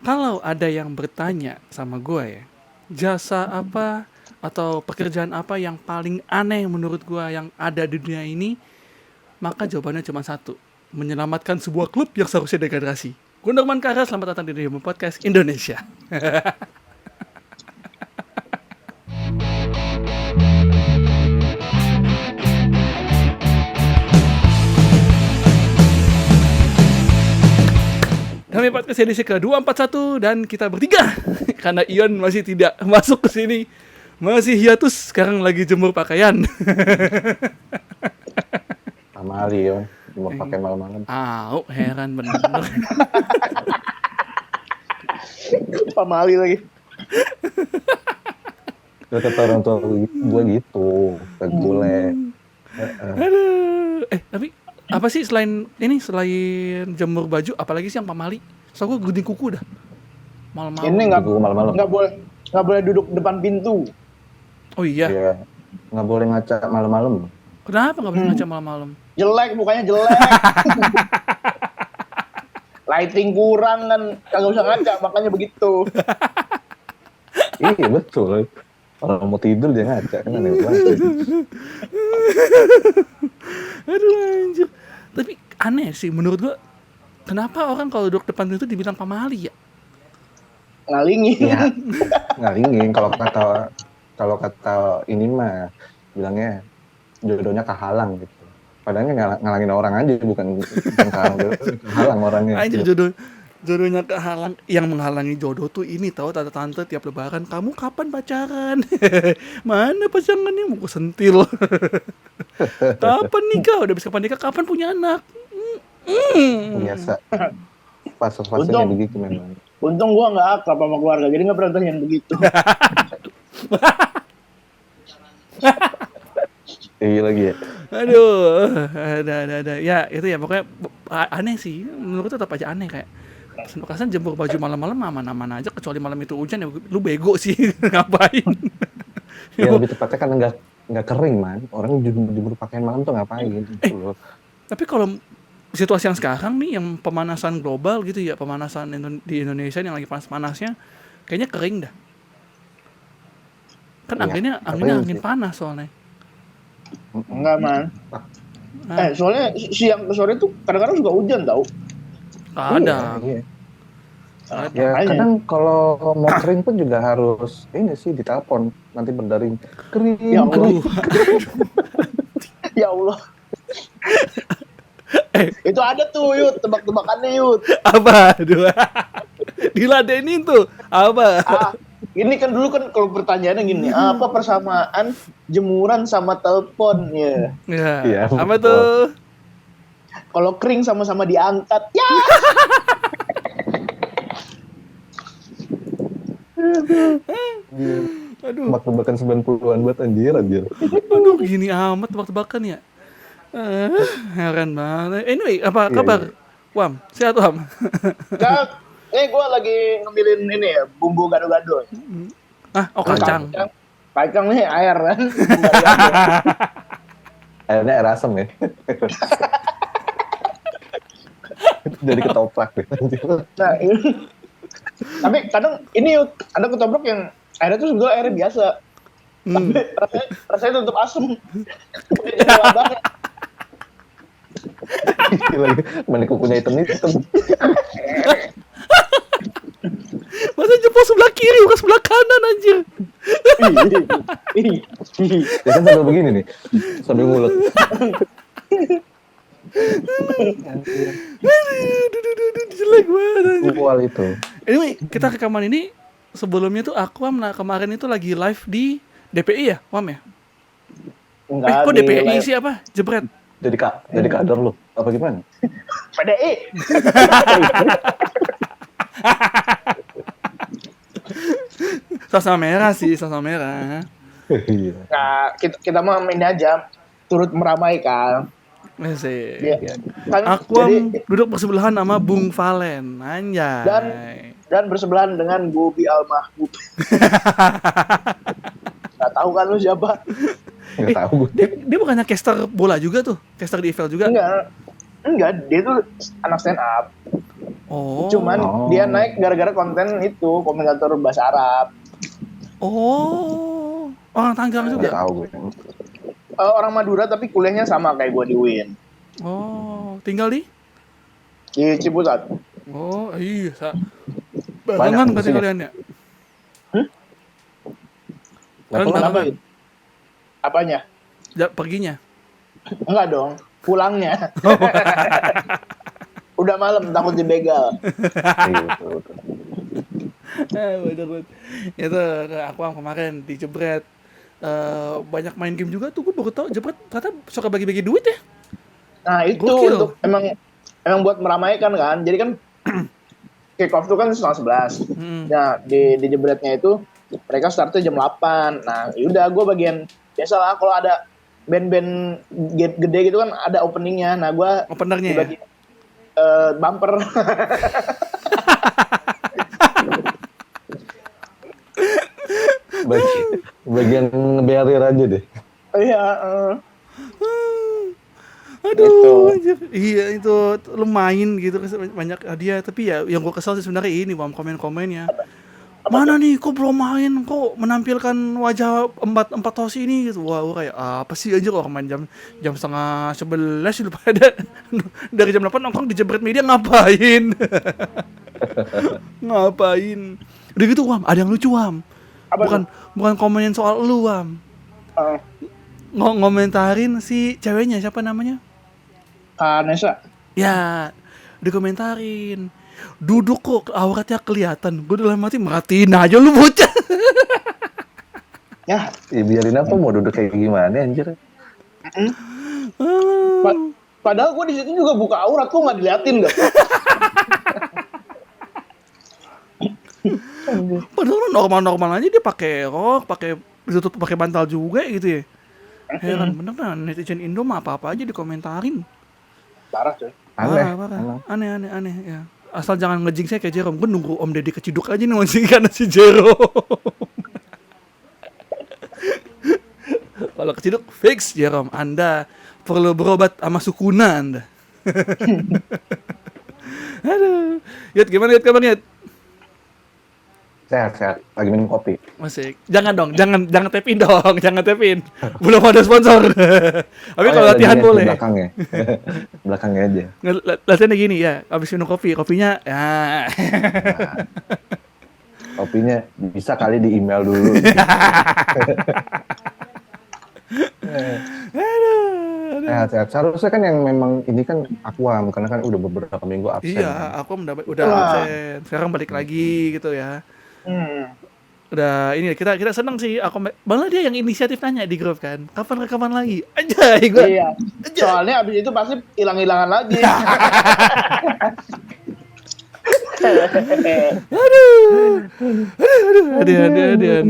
Kalau ada yang bertanya sama gue ya, jasa apa atau pekerjaan apa yang paling aneh menurut gue yang ada di dunia ini, maka jawabannya cuma satu, menyelamatkan sebuah klub yang seharusnya degradasi. Gundarman Kara, selamat datang di Demo Podcast Indonesia. Kami podcast edisi ke-241 dan kita bertiga karena Ion masih tidak masuk ke sini. Masih hiatus, sekarang lagi jemur pakaian. Sama Ali ya, cuma pakai malam-malam. Heran bener. Pamali lagi. Udah kata orang tua gue gitu, kayak bule. Aduh. Tapi apa sih selain jemur baju, apalagi sih yang pamali? So gue gunting kuku dah. Malam-malam. Ini malam-malam. nggak boleh duduk depan pintu. Oh iya. Iya. Nggak boleh ngaca malam-malam. Kenapa nggak boleh ngaca malam-malam? Jelek, mukanya jelek. Lighting kurang kan, kagak usah ngaca, makanya begitu. Iya betul. Kalau mau tidur dia ngaca kan aneh banget. Aduh anjir. Tapi aneh sih menurut gua. Kenapa orang kalau duduk depan itu dibilang pamali ya? Ngalingin. Iya. Ngalingin kalau kata ini mah bilangnya jodohnya kehalang gitu. Padahal ngalangin orang aja bukan kehalang orangnya. Anjir jodohnya kehalang. Yang menghalangi jodoh tuh ini tahu tante-tante tiap lebaran, kamu kapan pacaran? Mana pasangannya, mau ku sentil. Kapan nikah? Udah bisa kapan nikah? Kapan punya anak? Biasa. Fase-fasenya begitu memang. Untung gua nggak akrab sama keluarga, jadi nggak pernah tanyain begitu. Iya lagi ya. Aduh, ada. Ya itu ya pokoknya aneh sih. Menurut tetap aja aneh kayak. Kesan jemur baju malam-malam aman-aman aja, kecuali malam itu hujan ya lu bego sih. Ngapain? Ya lebih tepatnya kan nggak kering man. Orang jemur pakaian malam tuh ngapain gitu loh. Tapi kalau situasi yang sekarang nih, yang pemanasan global gitu ya, pemanasan di Indonesia yang lagi panas-panasnya, kayaknya kering dah. Kan Ya, anginnya angin panas soalnya. Enggak, man. Soalnya siang ke sore tuh kadang-kadang suka hujan tau. Ada. Iya. Ya kadang kalau mau kering pun juga harus ini sih ditelepon nanti berdaring kering. Ya Allah. Ya Allah. Itu ada tuh Yud, tebak-tebakannya Yud. Apa? Diladenin tuh. Apa? Ini kan dulu kan kalau pertanyaannya gini, apa persamaan jemuran sama telepon ya? Ya. Apa tuh? Kalau kering sama-sama diangkat. Ya. Aduh. Tebak-tebakan 90-an buat anjir. Aduh, gini amat tebak-tebakan ya. Heran banget. Anyway, apa kabar? Wam, sehat Wam? Gue lagi ngemilin ini ya, bumbu gado-gado. Kacang. Kacang nih, air kan. Airnya air asam ya. Jadi ketoprak gitu. Nah, tapi kadang ini ada ketoprak yang airnya tuh sebenarnya airnya biasa. Tapi rasanya tetap asam. Lagi mana kukunya hitam. Masa jempol sebelah kiri bukan sebelah kanan anjir. Ya kan sambil begini nih. Sambil mulut. Jelek banget. Kual itu. Anyway, kita rekaman ini sebelumnya tuh aku kemarin itu lagi live di DPI ya, Wam ya? Enggak, kok DPI sih apa? Jebret. Jadi kader lu. Apa gimana? PDI. Sosok merah sih, sosok merah. Iya. Nah, kita mah main aja turut meramaikan. Masih. Kan, aku duduk bersebelahan sama Bung Valen, anjay. Dan bersebelahan dengan Bobi Al-Mahmud. Gak tahu kan lu siapa? Nggak tahu gue. Dia bukannya caster bola juga tuh, caster di EVL juga? Enggak, dia tuh anak stand up. Oh. Cuman dia naik gara-gara konten itu komentator bahasa Arab. Oh. Orang Tangerang Nggak juga. tahu gue. Orang Madura tapi kuliahnya sama kayak gue di UIN Oh, tinggal di? di Ciputat. Oh, iya. Banyak Barengan berarti musuhnya. kalian ya? Kalian Level barengan? Kenapa itu? Apanya? Perginya? Enggak dong, pulangnya. Udah malam takut dibegal. Iya, betul. Bener banget. Itu aku yang kemarin di Jebret. Banyak main game juga tuh, gue baru tau Jebret ternyata suka bagi-bagi duit ya. Nah itu Gokil. untuk emang buat meramaikan kan. Jadi kan kick off tuh kan 10:30. Nah di Jebretnya itu mereka startnya jam 8. Nah yaudah gue bagian biasalah kalau ada band-band gede gitu kan ada openingnya. Nah gue Openernya ya? bagian bumper. Bagian ngebarrier aja deh. Iya. Aduh, Gitu. anjir. Iya itu lumayan gitu banyak hadiah, tapi ya yang gue kesel sih sebenarnya ini komen-komennya. Mana nih kok belum main, kok menampilkan wajah empat tosi ini gitu. Wah, gue kayak apa sih anjir orang main jam setengah 11 lu pada dari jam 8 nongkrong di Jebret Media ngapain? Ngapain? Udah gitu Wam, ada yang lucu Wam. Apa Bukan komenin soal lu Wam. Ngomentarin si ceweknya siapa namanya? Nesa. Ya, dikomentarin. Duduk kok auratnya kelihatan. Gue dalam hati merhatiin aja lu bocah. Ya. Biarin apa mau duduk kayak gimana anjir. Padahal gue di situ juga buka aurat, kok nggak diliatin gak? Padahal normal-normal aja dia pakai rok, ditutup pakai bantal juga gitu ya. Heran bener nah netizen Indo mah apa-apa aja dikomentarin. Parah coy. Parah. Aneh ya. Asal jangan ngejing saya kayak Jerome. Gue nunggu Om Deddy keciduk aja nih masih karena si Jerome. Kalau keciduk fix Jerome. Anda perlu berobat sama sukuna Anda. Aduh. Yat gimana Yat kabarnya Yat? Sehat. Lagi minum kopi. Masih. Jangan dong, jangan tap in dong, jangan tap in. Belum ada sponsor. Tapi kalau latihan boleh. Belakangnya. Belakangnya aja. Latihannya gini ya, habis minum kopinya ya. Kopinya bisa kali di email dulu. Sehat. Seharusnya kan yang memang ini kan Aquam karena kan udah beberapa minggu absen. Iya, aku udah absen. Sekarang balik lagi gitu ya. Udah ini kita seneng sih. Aku malah dia yang inisiatif nanya di grup kan. Kapan rekaman lagi? Anjay gua. Iya. Soalnya abis itu pasti hilang-hilangan lagi. Aduh.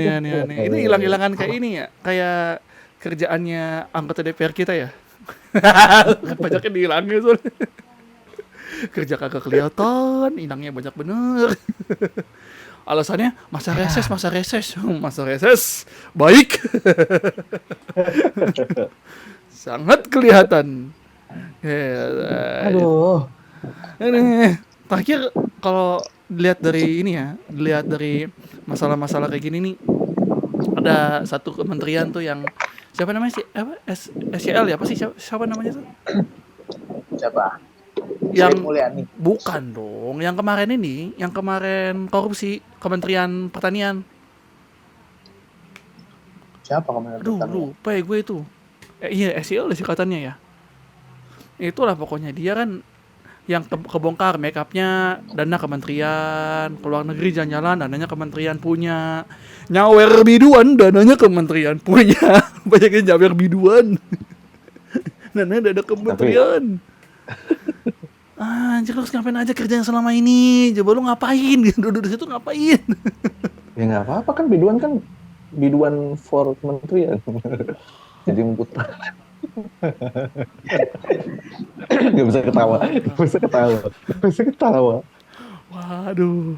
Aneh. Ini hilang-hilangan kayak ini ya. Kayak kerjaannya anggota DPR kita ya. Pajaknya dihilangin soalnya. Kerja kagak kelihatan, hilangnya banyak bener. Alasannya masa reses baik. Sangat kelihatan. Aduh. Ini terakhir kalau dilihat dari masalah-masalah kayak gini nih, ada satu kementerian tuh yang siapa namanya sih SCL ya, apa sih siapa namanya tuh? Siapa? Yang Mulyani. bukan dong, yang kemarin korupsi Kementerian Pertanian. Siapa kamu? Aduh, lupa ya gue itu. Iya, SEO sih katanya ya. Itulah pokoknya dia kan yang kebongkar make upnya dana kementerian, keluar negeri jalan-jalan dananya kementerian punya, nyawer biduan dananya kementerian punya, banyaknya nyawer biduan, dana kementerian. Anjir lu ngapain aja kerja yang selama ini? Coba lu ngapain? Duduk di situ ngapain? Ya nggak apa-apa kan biduan for kementerian. Jadi memputar. Gak bisa ketawa. Waduh.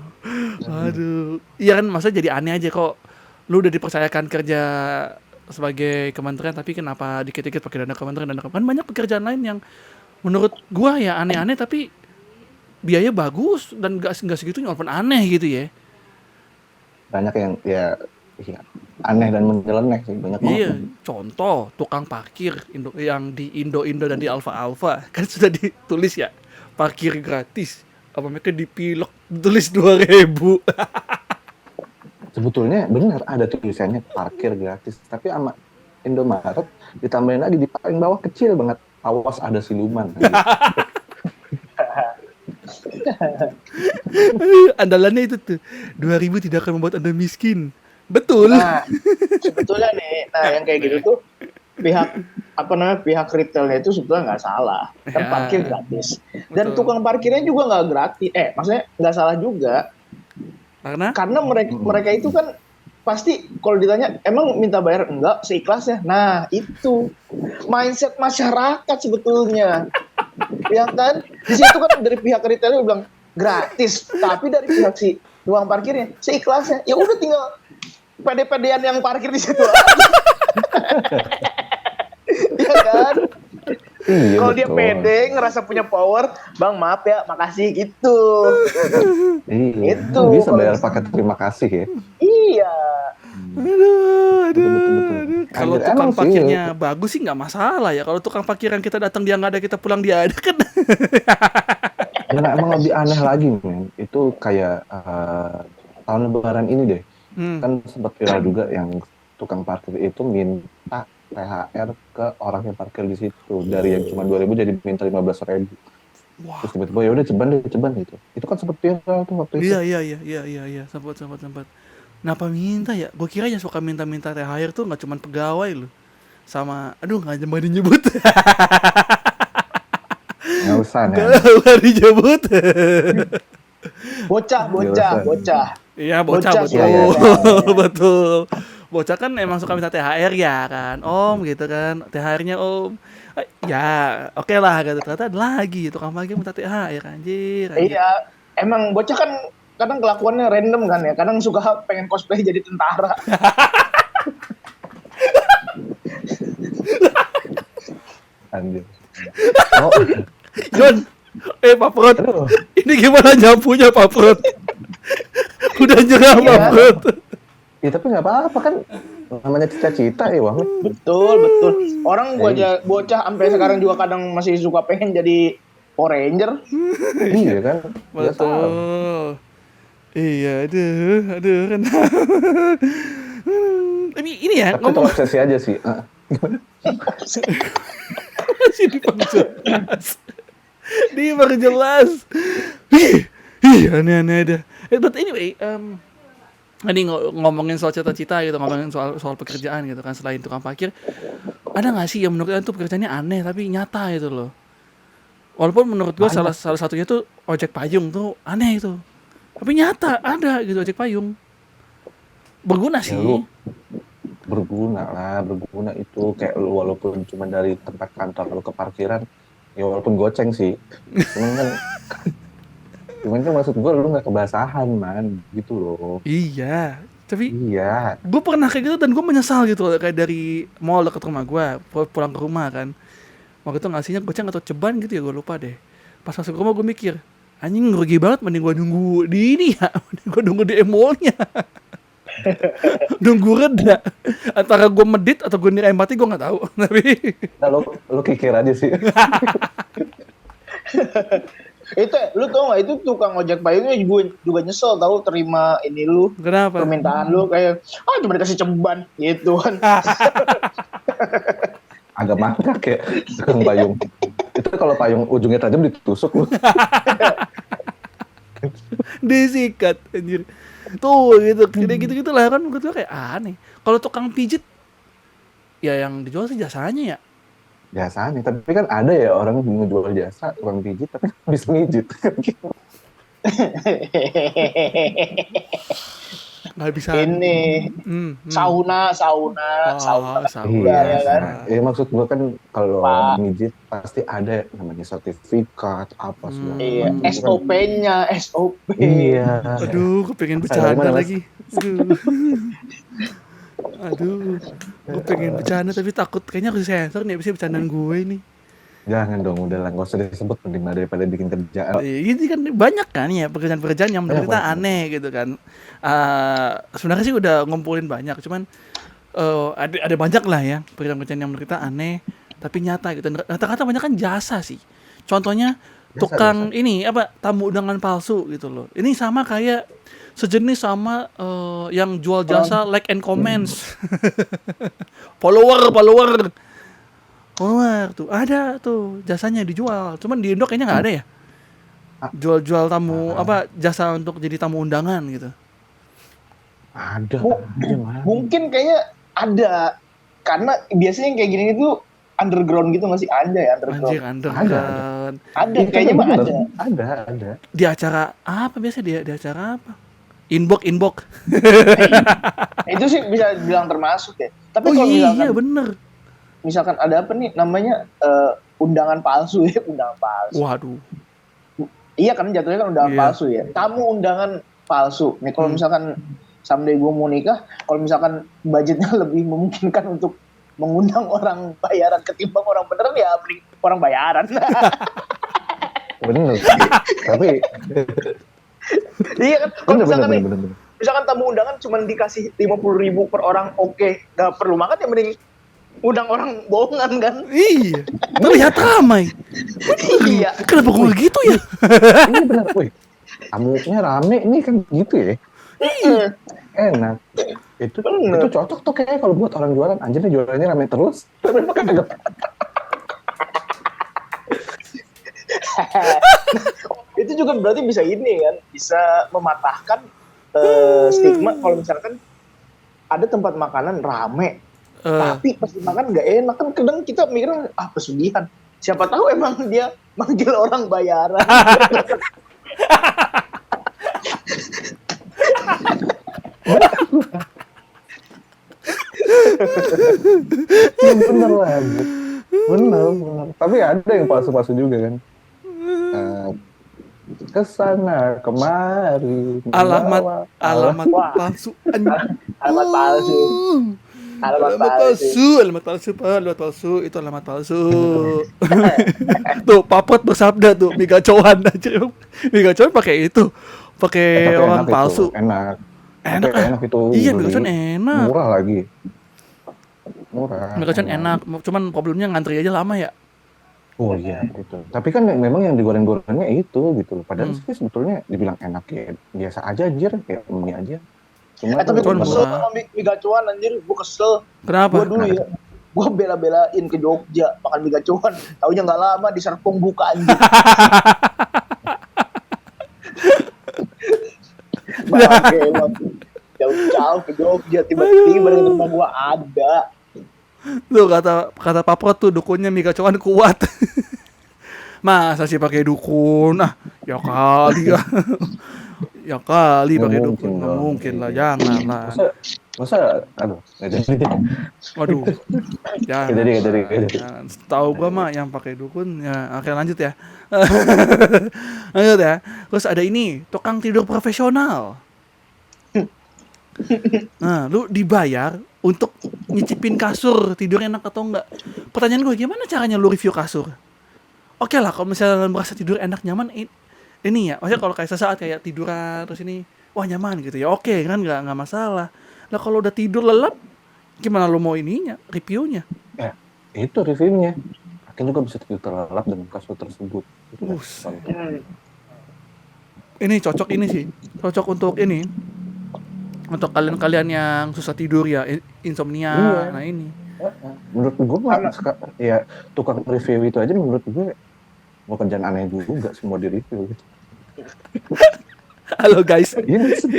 Iya kan masa jadi aneh aja kok. Lu udah dipercayakan kerja sebagai kementerian tapi kenapa dikit-dikit pakai dana kementerian kan banyak pekerjaan lain yang menurut gua ya aneh-aneh tapi biaya bagus dan nggak segitunya walaupun aneh gitu ya. Banyak yang ya aneh dan menyeleneh sih, banyak banget. Iya, contoh tukang parkir yang di Indo dan di Alfa kan sudah ditulis ya parkir gratis. Apa mereka dipilok tulis 2.000. Sebetulnya benar ada tulisannya parkir gratis, tapi sama Indomaret ditambahin lagi di paling bawah kecil banget, awas ada siluman. Andalannya itu tuh 2.000 tidak akan membuat Anda miskin. Betul. Nah, sebetulnya nih, yang kayak gitu tuh pihak retailnya itu sebetulnya nggak salah, kan Ya, parkir gratis. Dan betul. tukang parkirnya juga nggak gratis, maksudnya nggak salah juga, karena mereka itu kan pasti kalau ditanya emang minta bayar enggak seikhlasnya. Nah itu mindset masyarakat sebetulnya, ya kan? Di situ kan dari pihak retailnya bilang gratis, tapi dari pihak si tukang parkirnya seikhlasnya. Ya udah tinggal pede-pedean yang parkir di situ. Iya kan? Iya, Kalau dia betul. pede ngerasa punya power, bang maaf ya, makasih gitu. Iya, Itu bisa bayar pakai terima kasih ya. Iya. Aduh. Kalau Anjir, tukang emang sih. parkirnya bagus sih nggak masalah ya. Kalau tukang parkir yang kita datang dia nggak ada, kita pulang dia ada kan. Dan emang lebih aneh lagi, men. Itu kayak tahun Lebaran ini deh. Kan sempat viral juga yang tukang parkir itu minta THR ke orang yang parkir di situ, dari yang cuma 2.000 jadi minta 15.000. Wah. Terus tiba-tiba ya udah ceban gitu. Itu kan sempat viral tuh waktu itu. Iya. Sempat. Kenapa minta ya? Gue kira yang suka minta-minta THR tuh nggak cuma pegawai loh. Sama, aduh nggak nyebut. Nggak usah, nih. Nggak disebut. Bocah. Iya bocah betul. Iya. Betul. Bocah kan emang suka minta THR ya kan, Om gitu kan. THR-nya Om. Ya, oke lah gitu. Ternyata ada lagi tukang parkir minta THR anjir. Iya, emang bocah kan kadang kelakuannya random kan ya. Kadang suka pengen cosplay jadi tentara. Anjir. Oh, Jon, Pak Prot. aduh. Ini gimana nyapunya Pak Prot? Udah nyerah Iya. Pak Prot. Ya tapi nggak apa-apa kan, namanya cita-cita ya Wang. Betul. Orang bocah sampai sekarang juga kadang masih suka pengen jadi Power Ranger. Iya kan. Nggak salah. Betul. Iya, aduh kan. Tapi ini ya Tapi itu obsesi aja sih. masih diperjelas. Aneh-aneh ada. But anyway, ini ngomongin soal cita-cita gitu, ngomongin soal pekerjaan gitu kan, selain tukang parkir, ada nggak sih yang menurut kalian tuh pekerjaannya aneh tapi nyata gitu loh? Walaupun menurut gua salah satunya tuh ojek payung tuh aneh itu, tapi nyata ada gitu ojek payung. Berguna sih. Ya, berguna itu kayak lu walaupun cuma dari tempat kantor lu ke parkiran, ya walaupun goceng sih. Cuman kan maksud gue lu nggak kebasahan man gitu loh. Iya, tapi Iya. gue pernah kayak gitu dan gue menyesal gitu loh, kayak dari mall dekat rumah gue pulang ke rumah kan, waktu itu ngasihnya goceng atau ceban gitu ya, gue lupa deh. Pas masuk ke rumah gue mikir, anjing rugi banget, mending gue nunggu di ini ya, mending gue nunggu di mallnya. Nunggu reda antara gue medit atau gue nilai mati gue nggak tahu. Tapi Nah, lu kikir aja sih. Itu lu tau gak, itu tukang ojek payungnya juga nyesel tahu terima ini lu, kenapa? permintaan lu kayak cuma dikasih ceban gitu kan. Agak mangkrak ya tukang payung. Itu kalau payung ujungnya tajam ditusuk lu. Disikat anjir. Tuh gitu, gitu lah kan, menurut gue kayak aneh. Kalau tukang pijit ya yang dijual sih jasanya ya. Biasanya, tapi kan ada ya orang yang ngejual jasa tukang pijit tapi bisa ngijit. Nggak bisa. Ini sauna. Iya ya kan. Ya maksud gua kan kalau Pak. ngijit pasti ada namanya sertifikat apa segala. Iya, SOP-nya, SOP. Iya. Aduh, kepengen Saya bercanda gimana, Mas? lagi. Aduh, gue pengen bercanda tapi takut kayaknya harus sensor nih, abisnya bercandaan gue ini. Jangan dong, udah lah, nggak usah disebut penting lah daripada bikin kerjaan. Ini kan banyak kan ya pekerjaan-pekerjaan yang menurut Banyak, kita banyak. aneh gitu kan. Sebenarnya sih udah ngumpulin banyak, cuman ada banyak lah ya pekerjaan-pekerjaan yang menurut kita aneh tapi nyata gitu. Rata-rata banyak kan jasa sih. Contohnya tukang ini apa tamu undangan palsu gitu loh. Ini sama kayak sejenis sama yang jual jasa like and comments. follower tuh ada tuh jasanya dijual. Cuman di Indo kayaknya nggak ada ya. Jual-jual tamu apa jasa untuk jadi tamu undangan gitu. Ada. Mungkin kayaknya ada, karena biasanya yang kayak gini itu underground gitu, masih ada ya underground. Anjir underground. Ada kayaknya mah ada. Ada. Di acara apa biasa dia di acara apa? Inbox. Itu sih bisa bilang termasuk ya. Tapi Oh kalau iya bener. misalkan ada apa nih namanya undangan palsu ya, undangan palsu. Waduh. Iya kan jatuhnya kan undangan palsu ya. Tamu undangan palsu. Nih kalau misalkan someday gue mau nikah, kalau misalkan budgetnya lebih memungkinkan untuk mengundang orang bayaran ketimbang orang beneran ya beli orang bayaran. Bener. Tapi iya kan kalau bener. misalkan tamu undangan cuma dikasih 50.000 per orang, oke, gak perlu makan ya, mending undang orang bohongan kan. Iya. Terlihat ramai. Iya. Kenapa gue nggak gitu ya? ini bener, woi. Tamunya rame, ini kan gitu ya. Enak. Itu cocok tuh kayak kalau buat orang jualan, anjirnya jualannya rame terus. Tapi kagak. Itu juga berarti bisa ini kan, bisa mematahkan stigma kalau misalkan ada tempat makanan rame, tapi pas dimakan nggak enak kan. Kadang kita mikirnya pesugihan. Siapa tahu emang dia manggil orang bayaran. Ya bener lah. Bener. Tapi ada yang palsu-palsu juga kan. Kesana kemari. Alamat palsu. Alamat palsu. Alamat palsu, itu alamat palsu. Tuh, Papot bersabda tuh, Migacoan aja. Migacoan pakai itu. Pakai orang palsu. Enak itu. Iya, Migacoan enak. Murah lagi. Murah. Migacoan enak, cuman problemnya ngantri aja lama ya. Oh iya gitu. Tapi kan memang yang digoreng-gorengnya itu gitu loh. Padahal sih sebetulnya dibilang enak ya biasa aja anjir, kayak mie aja. Tapi gue kesel sama mie gacuan anjir, gue kesel. Kenapa? Gue dulu ya, gue bela-belain ke Jogja makan mie gacuan. Taunya nggak lama di Serpong buka anjir. Bangke emang jauh-jauh ke Jogja, tiba-tiba di rumah gue ada. Tuh kata Papot tuh dukunnya mie gacuan kuat. Masa sih pakai dukun? Ya kali ya. Ya kali pakai dukun. Nggak mungkin lah, jangan lah. Masa aduh, nggak jadi. Waduh. Jangan. Jadi. Tahu gua mah yang pakai dukun ya. Oke, lanjut ya. Lanjut ya. Terus ada ini, tukang tidur profesional. Nah, lu dibayar untuk nyicipin kasur, tidur enak atau enggak. Pertanyaan gue, gimana caranya lu review kasur? Oke lah, kalau misalnya lu merasa tidur enak, nyaman, ini ya, maksudnya kalau kayak sesaat kayak tiduran, terus ini, wah nyaman gitu ya, oke kan, nggak masalah. Lah kalau udah tidur lelap, gimana lu mau ininya, reviewnya? Itu reviewnya. Akhirnya juga bisa tidur terlelap dengan kasur tersebut. Ini cocok ini sih, cocok untuk ini. Untuk kalian-kalian yang susah tidur ya, insomnia, iya. Nah ini. Menurut gue mah, ya tukang review itu aja menurut gue pekerjaan aneh juga semua di review gitu. Halo guys,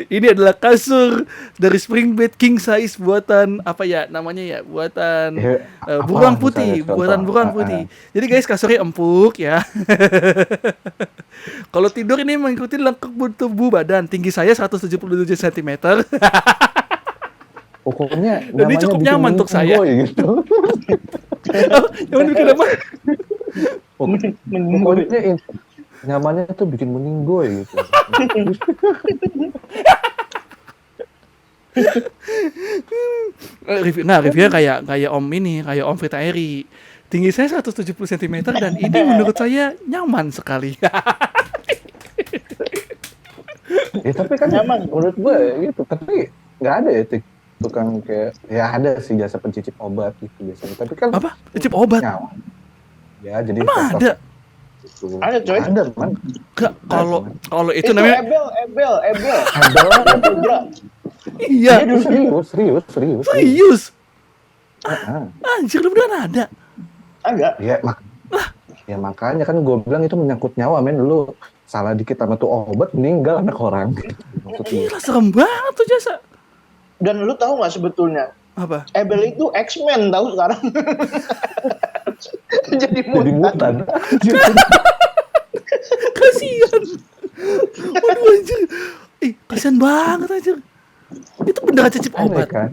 ini adalah kasur dari Spring Bed King Size buatan apa ya namanya ya, buatan burung putih, buatan burung putih. Jadi guys kasurnya empuk ya. Kalau tidur ini mengikuti lengkap tubuh badan. Tinggi saya 177 cm. Pokoknya ini cukup nyaman untuk saya. Gitu. Nyaman bikin apa? Pokoknya nyamannya tuh bikin meninggoy gitu. Reviewnya kayak Om ini, kayak Om Frita Eri. Tinggi saya 170 cm dan ini menurut saya nyaman sekali. Ya tapi kan Nyaman. menurut gue gitu. Tapi nggak ada ya tukang kayak ya ada sih jasa pencicip obat gitu biasanya. Tapi kan Apa? Cicip obat? nyawa. Ya jadi Emang tetap ada? gitu. Ada, coy. Ada man. Enggak, kalau itu Itu namanya Ebel. Ada. Putra. iya. Serius. Serius. Heeh. Anjir, lu beneran ada. Agak. Ya makanya kan gue bilang itu menyangkut nyawa men. Lu salah dikit sama tuh obat meninggal anak orang gitu. Maksudnya. Gila, serem banget tuh jasa. Dan lu tahu nggak sebetulnya Apa? Ebel itu X-Men tahu sekarang. Jadi Jadi mutan. mutan. Kasian. Waduh anjir. Kasian banget anjir. Itu beneran cicip Aneh obat. kan?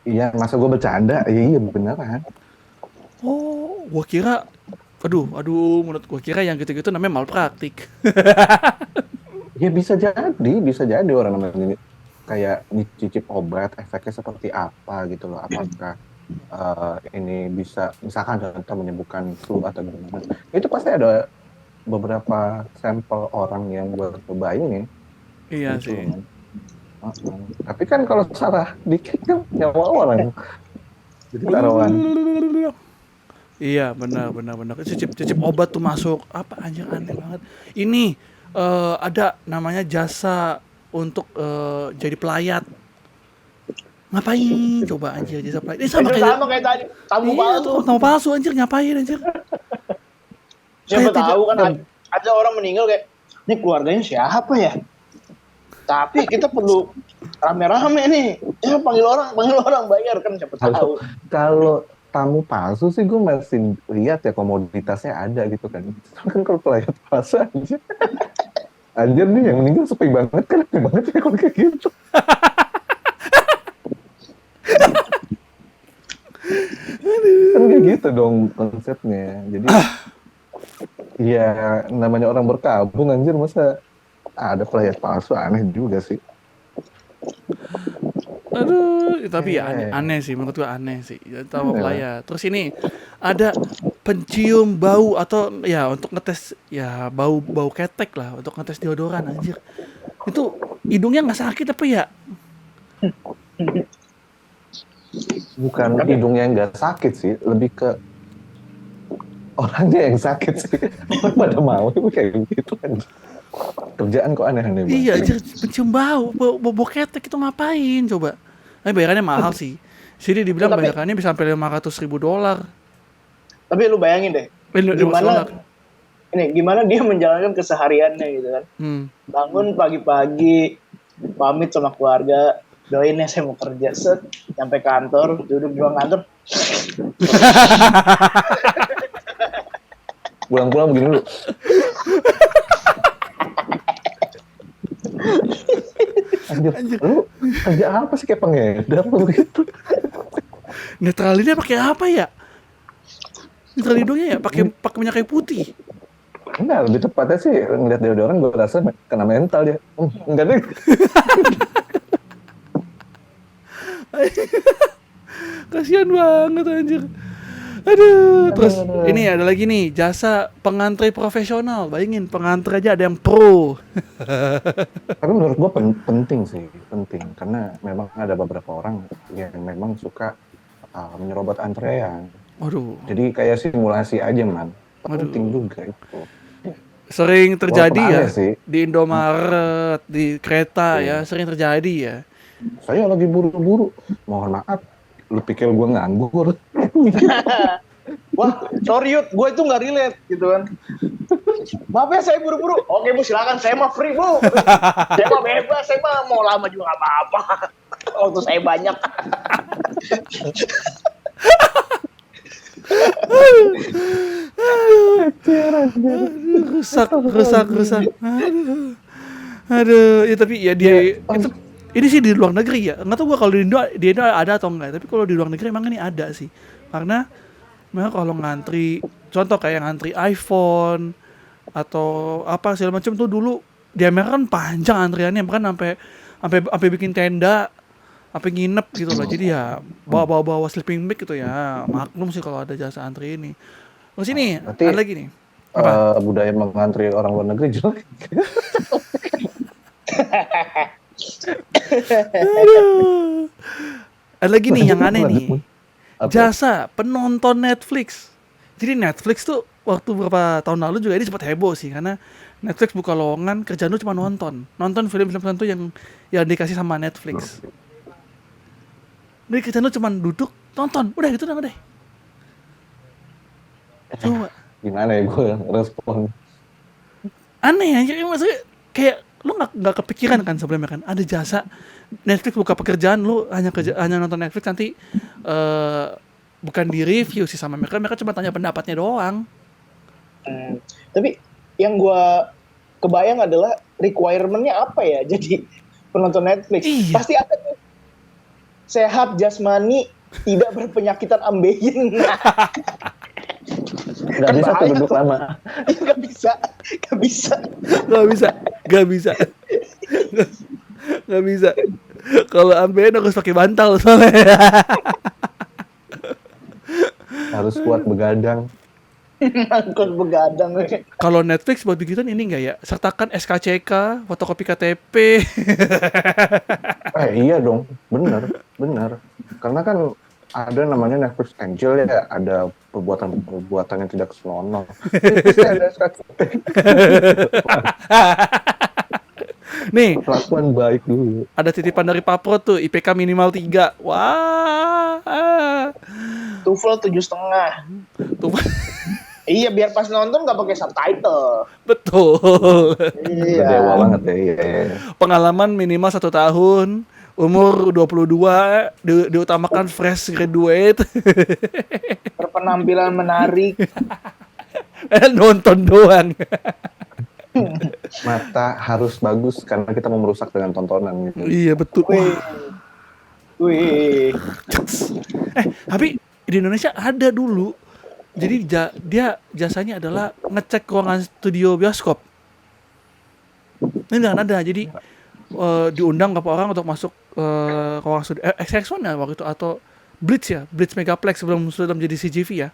Iya, masa gue bercanda? Iya beneran. Oh, gua kira aduh, menurut gua kira yang gitu-gitu namanya malpraktik. Ya bisa jadi orang namanya kayak dicicip obat, efeknya seperti apa gitu loh. Apakah ini bisa, misalkan contoh menyembuhkan flu atau gimana. Itu pasti ada beberapa sampel orang yang buat cobain nih. Iya Gitu, sih. kan. Tapi kan kalau salah dikit kan nyawa orang. Jadi taruhan. Iya, benar. Cicip obat tuh masuk. Apa anjir, aneh banget. Ini ada namanya jasa untuk jadi pelayat. Ngapain coba anjir jasa pelayat? Ini sama Itu kayak sama kayak tadi. Tamu iya, palsu. tamu palsu anjir, ngapain anjir? Siapa Kayak tidak- tahu kan ada orang meninggal kayak ini keluarganya siapa ya? Tapi kita perlu rame-rame nih. Ya panggil orang bayar kan siapa tahu. Kalau tamu palsu sih gue masih lihat ya komoditasnya ada gitu kan. Kan kalau pelayat palsu aja. Anjir nih yang meninggal sepi banget kan. Sepi banget ya kalau kayak gitu. Kan kayak gitu dong konsepnya. Jadi ya namanya orang berkabung anjir masa ada pelayat palsu aneh juga sih. Aduh, tapi ya aneh sih, menurut gua aneh sih. Ya, tamu Aneh lah. pelayat. Terus ini ada pencium bau atau ya untuk ngetes ya bau ketek lah untuk ngetes deodoran anjir. Itu hidungnya nggak sakit apa ya? Bukan hidungnya yang nggak sakit sih, lebih ke orangnya yang sakit sih. Orang pada mau itu kayak gitu kan. Kerjaan kok aneh-aneh banget. Iya, anjir, pencium bau ketek itu ngapain coba? Bayarannya mahal sih. Sini dibilang Tapi- bayarannya bisa sampai $500,000. Tapi lu bayangin deh, gimana dia menjalankan kesehariannya gitu kan. Bangun pagi-pagi, pamit sama keluarga, doain ya saya mau kerja, set, sampai kantor, duduk di ruang kantor, Pulang-pulang begini dulu. Anjir, lu kerja apa sih kayak pengedar lu gitu? Netralinnya pakai apa ya? Netral hidungnya ya pakai minyak kayu putih. Enggak, lebih tepatnya sih ngeliat deodoran gue rasa kena mental dia. Enggak deh. Kasihan banget anjir. Aduh, terus ini ada lagi nih, jasa pengantre profesional. Bayangin, pengantre aja ada yang pro. Tapi menurut gue penting karena memang ada beberapa orang yang memang suka menyerobot antrean. Waduh, Jadi kayak simulasi aja man. Penting juga itu. sering terjadi Walaupun ya aneh sih. di Indomaret, di kereta ya, sering terjadi ya. Saya lagi buru-buru. Mohon maaf, lu pikir gue nganggur? wah sorry Yud, gue itu nggak relate gitu kan. Maaf ya saya buru-buru. Oke bu silakan, saya mah free bu. Saya mah bebas, saya mah mau lama juga nggak apa-apa. Waktu saya banyak. Rusak. Aduh, ya tapi ya dia itu ini sih di luar negeri ya. Nggak tahu gua kalau di Indo ada atau enggak. Tapi kalau di luar negeri emang ini ada sih. Karena memang kalau ngantri, contoh kayak ngantri iPhone atau apa segala macam tuh dulu di Amerika kan panjang antriannya, bahkan sampai bikin tenda apa nginep gitu loh. Jadi ya bawa sleeping bag gitu ya. Maklum sih kalau ada jasa antri ini. Terus ini Berarti ada lagi nih. Apa? budaya mengantri orang luar negeri jelek. Aduh. Ada lagi nih yang aneh nih. Apa? Jasa penonton Netflix. Jadi Netflix tuh waktu beberapa tahun lalu juga ini sempat heboh sih karena Netflix buka lowongan kerjaan lu cuma nonton film-film tertentu yang dikasih sama Netflix. Jadi kerjaan lu cuma duduk nonton, udah gitu deh. Coba Gimana ya gue respon? aneh ya, jadi maksudnya kayak lu nggak kepikiran kan sebelumnya kan ada jasa Netflix buka pekerjaan lu hanya nonton Netflix nanti bukan di review sih sama mereka cuma tanya pendapatnya doang. Tapi yang gue kebayang adalah requirement-nya apa ya jadi penonton Netflix. Iya. Pasti ada tuh sehat jasmani, tidak berpenyakitan ambeien. Nggak bisa tuh duduk lama. Gak bisa. Nggak bisa. Kalau ambeien harus pakai bantal soalnya. Harus kuat begadang. Angkot begadang. Kalau Netflix buat bikin ini enggak ya? Sertakan SKCK, fotokopi KTP. Iya dong, benar. Karena kan ada namanya Netflix Angel ya, ada perbuatan yang tidak senonoh. Pasti ada SKCP. Nih, Perlakuan baik dulu. ada titipan dari Papro tuh, IPK minimal 3. Wah. TOEFL 7,5. Tuh, Iya, biar pas nonton gak pakai subtitle. betul. Iya. Dewa banget ya. Iya. Pengalaman minimal 1 tahun, umur 22, diutamakan fresh graduate. Berpenampilan menarik. Nonton doang. Mata harus bagus karena kita mau merusak dengan tontonan gitu. Iya, betul. Wih. Tapi di Indonesia ada dulu. Jadi dia jasanya adalah ngecek ruangan studio bioskop. Ini jangan ada. Jadi diundang beberapa orang untuk masuk ruangan studio XX1 ya waktu itu atau Blitz ya, Blitz Megaplex sebelum jadi CGV ya.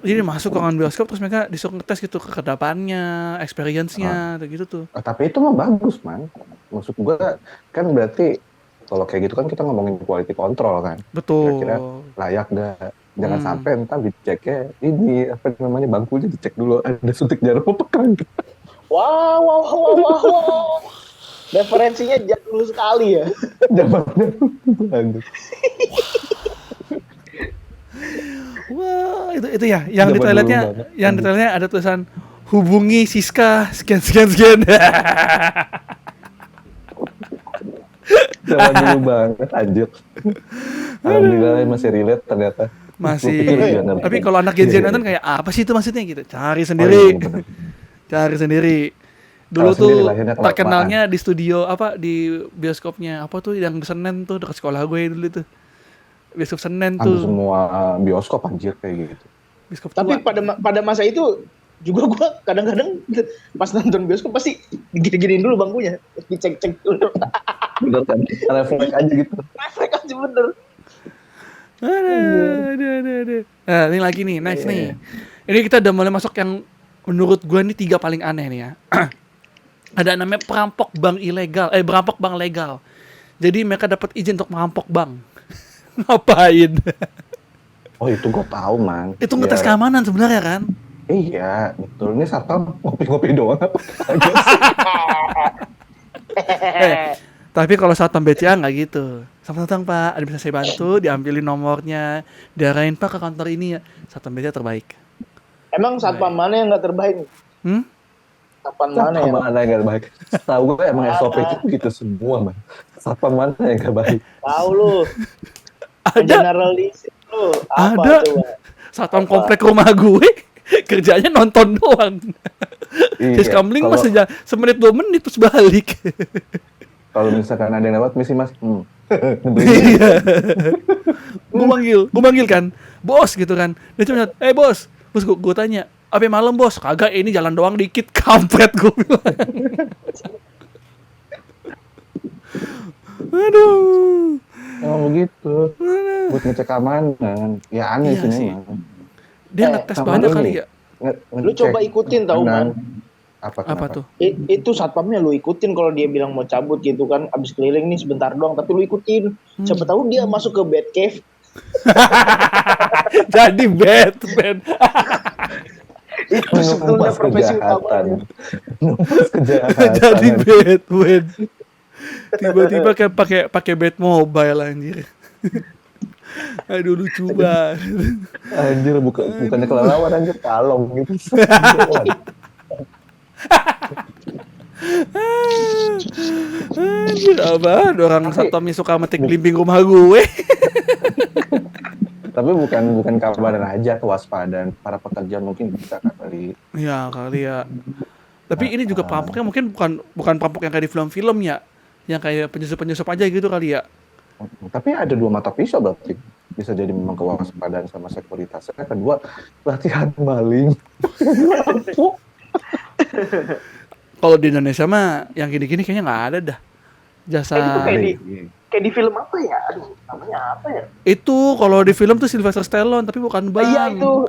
Jadi masuk ruangan bioskop terus mereka disuruh ngetes gitu kekedapannya, experience-nya, gitu tuh. Tapi itu mah bagus, man. Maksud gua kan berarti kalau kayak gitu kan kita ngomongin quality control kan. Betul. Kira-kira layak gak? Jangan sampai entar diceknya ini apa namanya bangkunya dicek dulu ada suntik jarum apa kagak. Wow. Referensinya jadul sekali ya. Jawabannya bagus. Wah, itu ya. Yang di Zaman toiletnya, dulu banget. yang di toiletnya ada tulisan hubungi Siska sekian. Zaman dulu banget anjir. Alhamdulillah masih relate ternyata. Masih. Gua pikir juga ngerti. Tapi kalau anak Gen Z Iya. nonton kayak apa sih itu maksudnya gitu? Cari Oh, sendiri. iya, bener. Cari sendiri. Dulu Tahu tuh sendiri lahirnya kelamaan. terkenalnya di studio apa di bioskopnya apa tuh yang Senen tuh dekat sekolah gue dulu tuh. Bioskop Senen Hampir tuh. semua bioskop anjir kayak gitu. Bioskop Tapi tua. pada masa itu juga gue kadang-kadang pas nonton bioskop pasti digini-giniin dulu bangkunya, dicek-cek dulu. Bener kan? Refleks aja gitu. Refleks aja bener. Aduh. Nah, ini lagi nih, next nih. Ini kita udah mulai masuk yang menurut gue nih 3 paling aneh nih ya. Ada namanya perampok bank ilegal, perampok bank legal. Jadi mereka dapat izin untuk merampok bank. Ngapain? Oh itu gue tahu man. Itu ngetes Ya, keamanan sebenarnya kan? Iya betul. Ini satpam ngopi-ngopi doang apa? Tapi kalau satpam BCA nggak gitu. Selamat datang Pak, ada bisa saya bantu? Diambilin nomornya, diarahin Pak ke kantor ini ya. Satpam BCA terbaik. Emang satpam mana yang nggak terbaik? Satpam mana ya? Satpam mana yang gak baik? Tahu gue emang SOP itu gitu semua man. Satpam mana yang gak baik? Tahu lu. Ada. Generalisir lu. Apa Ada. coba? Satpam komplek rumah gue kerjanya nonton doang. Siskamling kalau- mas semenit 2 menit terus balik. Kalau misalkan ada yang lewat misi mas, Iya. Gue manggil kan, bos gitu kan. Dia cuma, bos, gue tanya, apa malam bos? Kagak, ini jalan doang dikit, kampret gue bilang. Aduh. Emang begitu. Buat ngecek keamanan. Ya aneh Iya sih sih. memang. Dia ngetes sama banyak ini. kali ya. Lu coba ikutin tahu, Man. Apa Apa kenapa? tuh? Itu satpamnya lu ikutin kalau dia bilang mau cabut gitu kan, abis keliling nih sebentar doang, tapi lu ikutin. Siapa tahu dia masuk ke bed cave. Jadi Batman. Itu sebetulnya profesi utamanya. Numpas kejahatan. Jadi Batman. Tiba-tiba kayak pakai Batmobile anjir. Aduh lucu banget. Anjir bukannya kelelawar anjir kalong gitu. Anjir apa? Orang satpamnya suka metik belimbing rumah gue. Tapi bukan kabaran aja, kewaspadaan para pekerja mungkin bisa kali. Ya kali ya. Tapi ini juga perampoknya mungkin bukan perampok yang kayak di film-film ya. Yang kayak penyusup-penyusup aja gitu kali ya. Tapi ada 2 mata pisau berarti. Bisa jadi memang kewaspadaan sama sekuritas. Kedua, latihan maling. Kalau di Indonesia mah yang gini-gini kayaknya nggak ada dah. Jasa Kayak di film apa ya? Aduh, namanya apa ya? itu kalau di film tuh Sylvester Stallone tapi bukan Bang. Iya itu.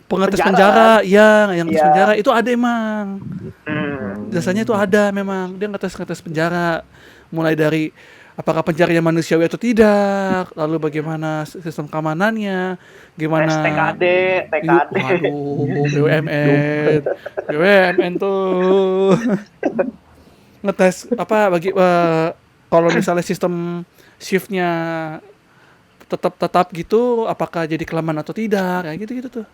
Pengetes Penjara. penjara, ya, yang ngetes Iya. penjara itu ada emang. Hmm. Jasanya itu ada memang. Dia ngetes penjara. Mulai dari apakah penjaranya manusiawi atau tidak, lalu bagaimana sistem keamanannya, gimana Tes TKD. Waduh, BUMN tuh ngetes apa kalau misalnya sistem shiftnya tetap gitu, apakah jadi kelamaan atau tidak, kayak gitu tuh.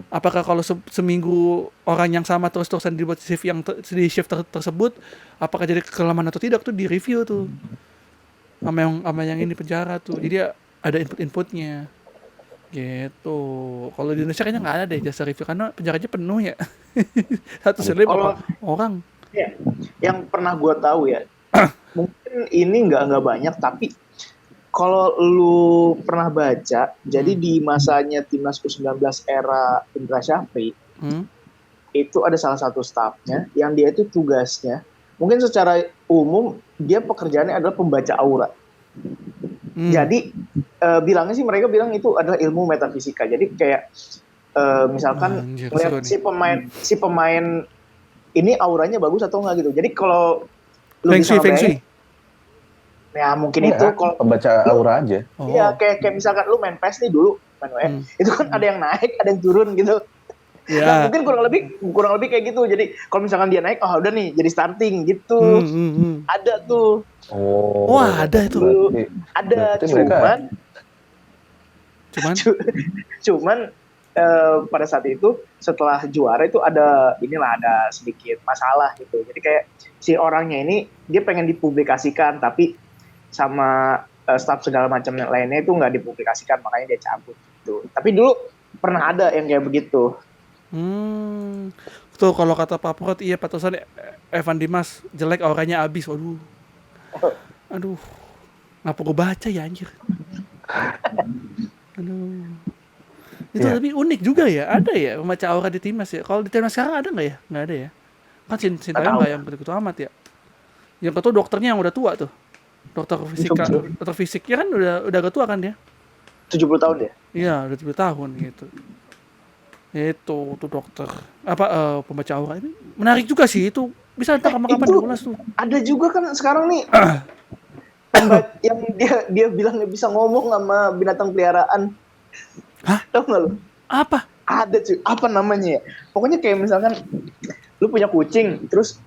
Apakah kalau seminggu orang yang sama terus-terusan dibuat shift di shift tersebut, apakah jadi kelamaan atau tidak tuh di review tuh sama yang ini penjara tuh. Jadi ada inputnya gitu. Kalau di Indonesia kayaknya nggak ada deh jasa review karena penjaranya penuh ya. Satu seri orang. Ya, yang pernah gue tahu ya, mungkin ini nggak banyak, tapi kalau lu pernah baca, jadi di masanya Timnas U19 era Indra Syafri, itu ada salah satu stafnya yang dia itu tugasnya, mungkin secara umum dia pekerjaannya adalah pembaca aura. Jadi bilangnya sih mereka bilang itu adalah ilmu metafisika. Jadi kayak misalkan ngeliat si pemain ini auranya bagus atau enggak gitu. Jadi kalau lu bisa Feng Shui. Ya mungkin itu kalau pembaca aura aja. Iya, kayak misalkan lu main PES nih dulu, main itu kan ada yang naik, ada yang turun gitu. Ya. Nah, mungkin kurang lebih kayak gitu. Jadi kalau misalkan dia naik, oh udah nih jadi starting gitu. Ada tuh. Oh. Wah, ada itu. Ada, cuman pada saat itu setelah juara itu ada sedikit masalah gitu. Jadi kayak si orangnya ini dia pengen dipublikasikan tapi sama staf segala macam lainnya itu nggak dipublikasikan, makanya dia cabut gitu. Tapi dulu pernah ada yang kayak begitu. Tuh kalau kata Pak Prot, iya patosan Evan Dimas jelek auranya abis. Aduh. Ngapa gue baca ya anjir. Aduh. Itu tapi unik juga ya. Ada ya membaca aura di timnas ya. Kalau di timnas sekarang ada nggak ya? Nggak ada ya. Kan Sintayong nggak yang begitu amat ya. Yang ketua dokternya yang udah tua tuh. Dokter fisik ya kan udah agak tua kan dia. 70 tahun ya? Iya, udah 70 tahun gitu. Itu tuh dokter. Pembaca aura ini menarik juga sih itu. Bisa entah kapan-kapan diulas tuh. Ada juga kan sekarang nih yang dia bilang nggak bisa ngomong sama binatang peliharaan. Hah? Tahu nggak lu? Apa? Ada cuy. Apa namanya ya? Pokoknya kayak misalkan lu punya kucing, terus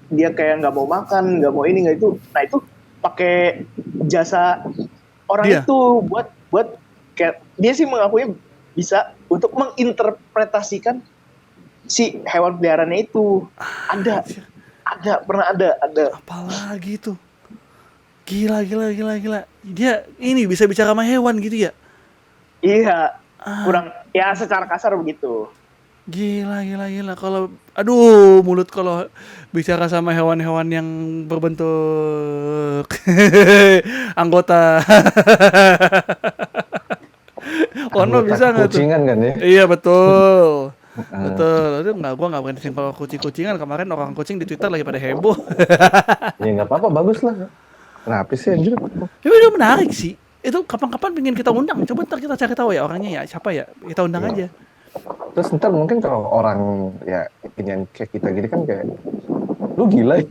dia kayak nggak mau makan, nggak mau ini nggak itu. Nah itu pakai jasa orang itu buat kayak dia sih mengakunya bisa untuk menginterpretasikan si hewan peliharaannya itu. Pernah ada. Apalagi tuh? Gila. Dia ini bisa bicara sama hewan gitu ya? Iya. Kurang ya secara kasar begitu. Gila. Kalau mulut kalau bicara sama hewan-hewan yang berbentuk anggota. Ono bisa nggak tuh? Kucingan kan ya? Iya betul. Betul. Itu gua nggak berani kalau kucing-kucingan. Kemarin orang kucing di Twitter lagi pada heboh. Ya nggak apa-apa, bagus lah. Kenapa sih anjir? Tapi itu menarik sih. Itu kapan-kapan pengen kita undang. Coba ntar kita cari tahu ya orangnya ya siapa ya. Kita undang aja. Terus ntar mungkin kalau orang ya ini yang kayak kita gini kan kayak lu gila ya.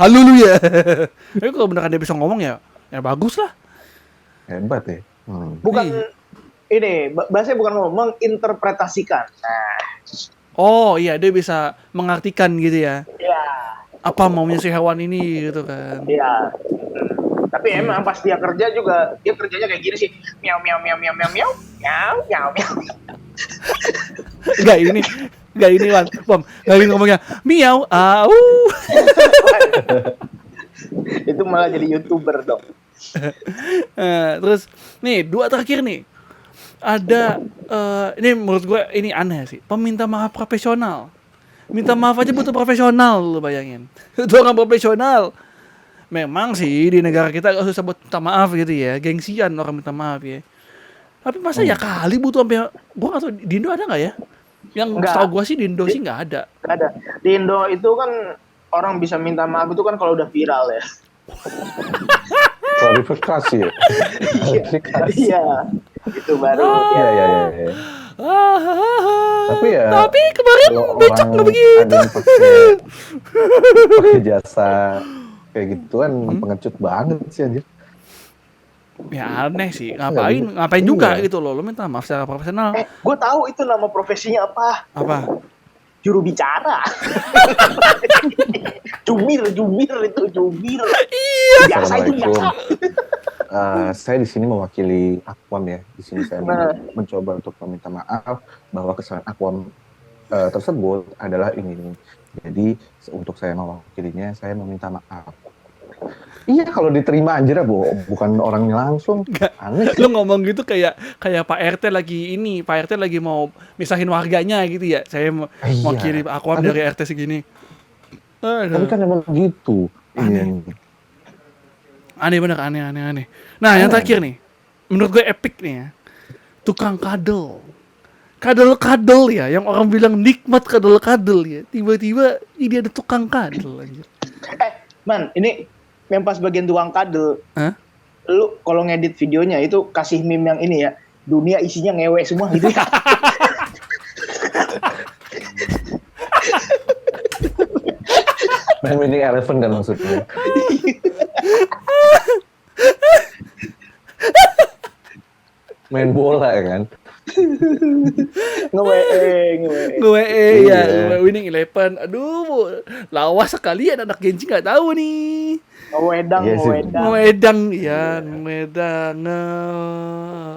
Halo lu ya. Tapi kalau beneran dia bisa ngomong ya bagus lah. Hebat ya. Bukan ini, bahasanya bukan ngomong, menginterpretasikan. Nah, Oh iya, dia bisa mengartikan gitu ya. ya, Apa maunya si hewan ini gitu kan. ya. Tapi emang pas dia kerja juga, dia kerjanya kayak gini sih. Miau miau miau miau miau miau miau miau miau. Enggak ini Wan. Bom, enggak ini ngomongnya miau, au. Itu malah jadi YouTuber dong. Terus nih, dua terakhir nih. Ada ini menurut gue ini aneh sih. Peminta maaf profesional. Minta maaf aja butuh profesional, lu bayangin. Itu orang profesional. Memang sih di negara kita gak susah buat minta maaf gitu ya. Gengsian orang minta maaf ya. Tapi masa ya kali butuh sampai gue gak tau di Indo ada gak ya? Yang Nggak. setahu gue sih di Indo sih gak ada. Nggak ada. Di Indo itu kan orang bisa minta maaf itu kan kalau udah viral ya. Klarifikasi ya. Klarifikasi. Iya. Itu baru. Iya. Tapi ya. Tapi kemarin kalau becak orang nggak begitu. ada yang pakai jasa kayak gituan pengecut banget sih anjir. Ya aneh sih. Ngapain juga gitu loh. Lo minta maaf secara profesional. Gue tahu itu nama profesinya apa. Apa? Juru bicara. Jubir itu jubir. Iya. Biasa itu biasa. Saya di sini mewakili Aquam ya. Di sini saya mencoba untuk meminta maaf bahwa kesalahan Aquam tersebut adalah ini. Jadi untuk saya mewakilinya, saya meminta maaf. Iya kalau diterima anjir ya, bukan orangnya langsung. Aneh sih. Lo ngomong gitu kayak Pak RT lagi Pak RT lagi mau misahin warganya gitu ya. Saya mau kirim Aquam dari RT segini. Tapi kan emang gitu. Aneh. Aneh bener, aneh. Nah, yang terakhir nih. Menurut gue epic nih ya. Tukang kadel. Kadel ya. Yang orang bilang nikmat kadel ya. Tiba-tiba ini ada tukang kadel anjir. Man, ini yang pas bagian tukang kadel. Hah? Lu kalau ngedit videonya itu kasih meme yang ini ya. Dunia isinya ngewe semua gitu ya. Main winning elephant kan maksudnya. Main bola ya kan. Ngewe Ya, winning 11. Aduh, lawas sekalian anak Genji nggak tahu nih. ngewedang. Ngewedang.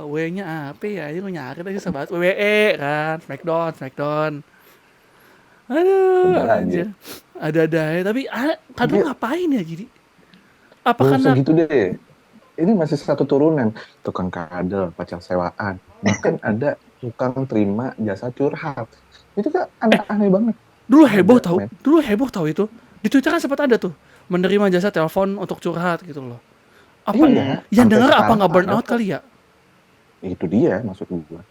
W-nya apa ya? Ini nyari lagi sahabat. WWE kan, Smackdown. Aduh, anjir. Ada ya, tapi kadang ngapain ya gini? Apa karena gitu deh. Ini masih satu turunan. Tukang kadel, pacar sewaan. Bahkan ada tukang terima jasa curhat. Itu kan aneh banget. Dulu heboh tahu itu. Di Twitter kan sempat ada tuh menerima jasa telepon untuk curhat gitu loh. Apa yang dengar apa nggak burn out kali ya? Itu dia maksud gua.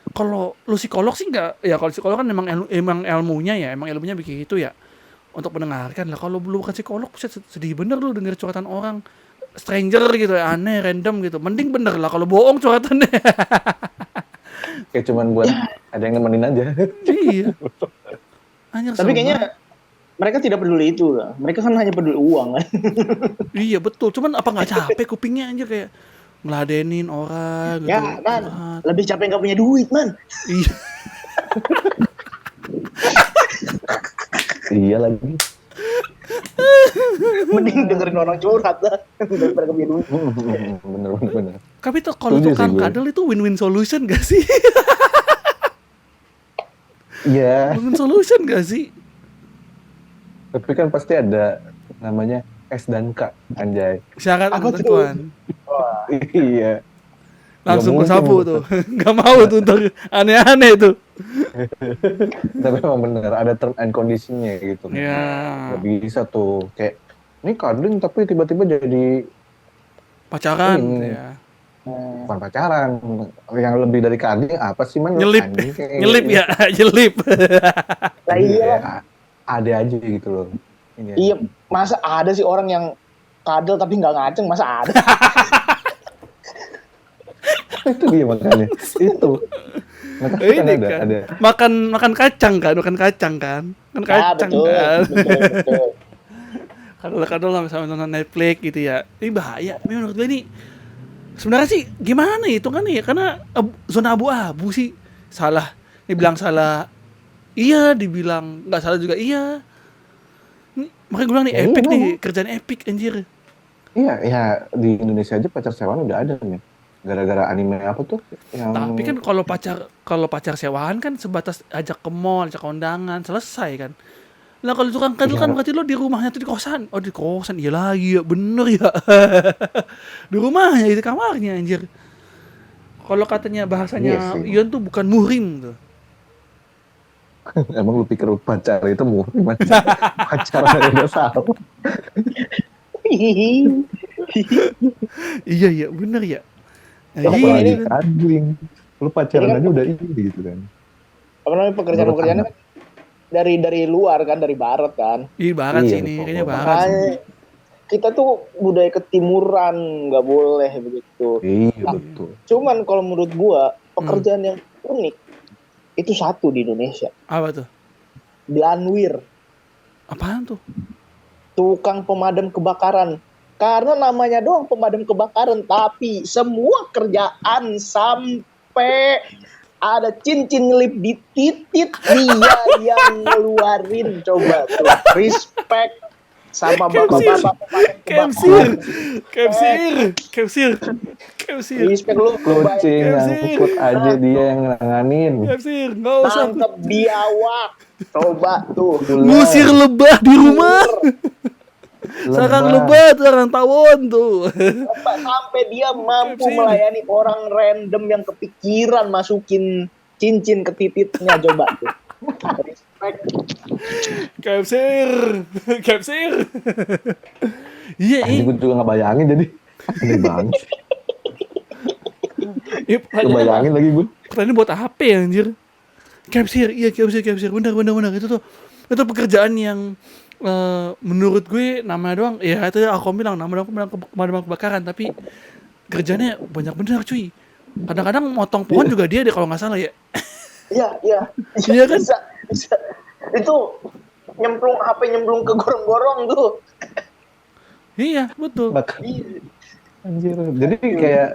Kalau lu psikolog sih nggak, ya kalau psikolog kan emang ilmunya begitu ya untuk mendengarkan lah. Kalau belum bukan psikolog, sedih bener lu denger curhatan orang stranger gitu ya, aneh, random gitu. Mending bener lah kalau bohong curhatannya. Kayak cuman buat ada yang nemenin aja. Iya. Anjir, tapi kayaknya mereka tidak peduli itu lah. Mereka kan hanya peduli uang kan. Iya betul. Cuman apa nggak capek kupingnya aja kayak ngeladenin orang gitu. Ya man, lebih capek nggak punya duit man. Iya. Iya lagi. Mending dengerin orang curhat lah daripada punya duit. Bener. Tapi tuh kalau tukang kadel itu win-win solution gak sih? Iya. Win-win solution gak sih? Tapi kan pasti ada namanya S dan K, anjay. Syarat ketentuan. Iya. Langsung gue sapu tuh. Gak mau tuh ntar aneh-aneh tuh. Tapi emang bener, ada term and condition-nya gitu. Iya. Gak bisa tuh, kayak ini kadang tapi tiba-tiba jadi pacaran ya. Bukan pacaran, yang lebih dari kadang apa sih man? Nyelip lah iya. Ada aja gitu loh. ini ya. Iya, masa ada sih orang yang kadal tapi nggak ngaceng, masa ada? Itu dia makanya. Itu. Makanya kan Ini kan ada. makan kacang kan, makan kacang kan, makan kacang betul, kan. betul. Kadang-kadang lah sama nonton Netflix gitu ya. Ini bahaya. Ini menurut gue ini sebenarnya sih gimana ya itu kan ya, karena zona abu-abu sih. Salah, dibilang salah iya, dibilang nggak salah juga iya. Makanya gue bilang nih Ya, epic iya, nih, kerjaan epic anjir. Iya, ya di Indonesia aja pacar sewaan udah ada nih. Gara-gara anime apa tuh yang Tapi kan kalau pacar sewaan kan sebatas ajak ke mall, ajak kondangan, selesai kan. Lah kalau tukang kadal Iya, kan berarti lo di rumahnya tuh di kosan. Oh di kosan, iya lagi ya, bener ya. Di rumahnya, di kamarnya anjir. Kalau katanya iya bahasanya sih. Ion tuh bukan muhrim tuh. Emang lu pikir pacar itu muhrim pacar udah salah. Iya bener ya. Nah, Tapi iya, Apalagi ini- kadling. Lu pacaran Ini kan- aja udah ini gitu kan. Apa namanya pekerjaan-pekerjaannya kan dari luar kan, dari barat kan. Di barat Iya, sih ini, betul. kayaknya barat sih. Makanya kita tuh budaya ketimuran, nggak boleh begitu. Iya Nah, betul. Cuman kalau menurut gua pekerjaan yang unik itu satu di Indonesia, Apa tuh? Blanwir, Apaan tuh? tukang pemadam kebakaran. Karena namanya doang pemadam kebakaran, tapi semua kerjaan sampai ada cincin nyelip di titit dia yang ngeluarin. Coba tuh, respect sama bapak-bapak pemadam kebakaran. Kepsir. Respect lu, Kucing Kepsir. ngangkut aja dia yang nanganin. Kepsir, nggak usah. Tangkep biawak. Coba tuh. Ngusir lebah di rumah. Sarang lebah, sarang tawon tuh. Sampai dia mampu Kepsir. melayani orang random yang kepikiran masukin cincin ke titiknya. Coba tuh. Respect. Kepsir. Iya, Anjing gue juga nggak bayangin jadi. Aneh banget. Gue bayangin lagi gue. Pertanyaan buat apa ya anjir? Capsir, iya capsir. Benar. Itu pekerjaan yang menurut gue namanya doang, ya itu aku bilang nama doang pemadam kebakaran, tapi kerjanya banyak bener cuy. Kadang-kadang motong pohon juga dia deh kalau nggak salah ya. Iya. Iya kan? Bisa. Itu HP nyemplung ke gorong-gorong tuh. Iya, betul. Anjir. Jadi kayak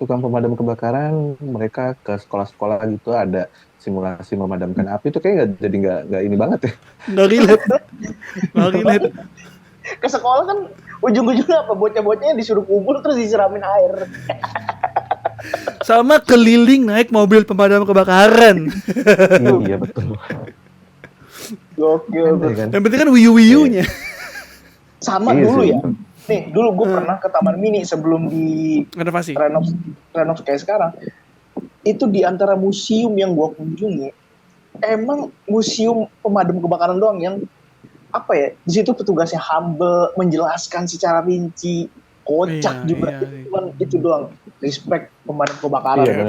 tukang pemadam kebakaran mereka ke sekolah-sekolah gitu ada simulasi memadamkan api itu kayak nggak ini banget ya. Nggak relate. Ke sekolah kan ujung-ujungnya apa? Bocah-bocahnya disuruh kumpul terus disiramin air. Sama keliling naik mobil pemadam kebakaran. Iya betul. Gokil. Aneh kan? Yang penting kan wiyu-wiyunya. Sama Iya dulu sih. ya. Nih, dulu gue pernah ke Taman Mini sebelum di Renovasi. renov kayak sekarang. Itu di antara museum yang gue kunjungi, emang museum pemadam kebakaran doang yang apa ya? Di situ petugasnya humble, menjelaskan secara rinci, kocak Iya, juga. iya. Cuman itu doang. Respect pemadam kebakaran. Iya,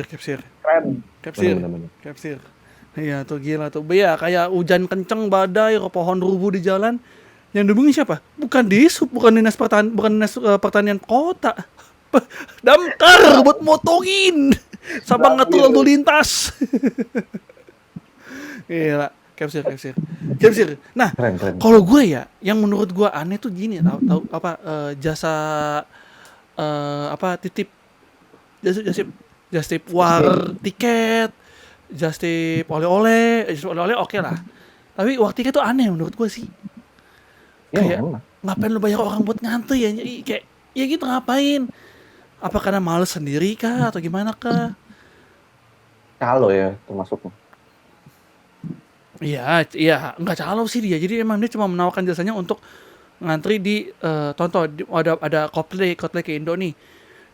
Capsir. Keren. Bener-bener. Capsir. Iya tuh gila tuh. Ya kayak hujan kenceng, badai, pohon rubuh di jalan. Yang dihubungi siapa? Bukan Dishub, bukan dinas pertanian kota. Damkar buat motongin sama ngatur lalu lintas. Gila, capsir. Nah, Keren. kalau gue ya, yang menurut gue aneh tuh gini, tahu apa jasa titip just tip war tiket, just tip oleh-oleh oke lah. Tapi war tiket tuh aneh menurut gue sih. Ya, Kayak emang. ngapain lu bayar orang buat ngantri ya? Kayak ya gitu ngapain? Apa karena males sendiri kah atau gimana kah? Calo ya termasuk. Iya, nggak calo sih dia. Jadi emang dia cuma menawarkan jasanya untuk ngantri di contoh ada Coldplay ke Indo nih.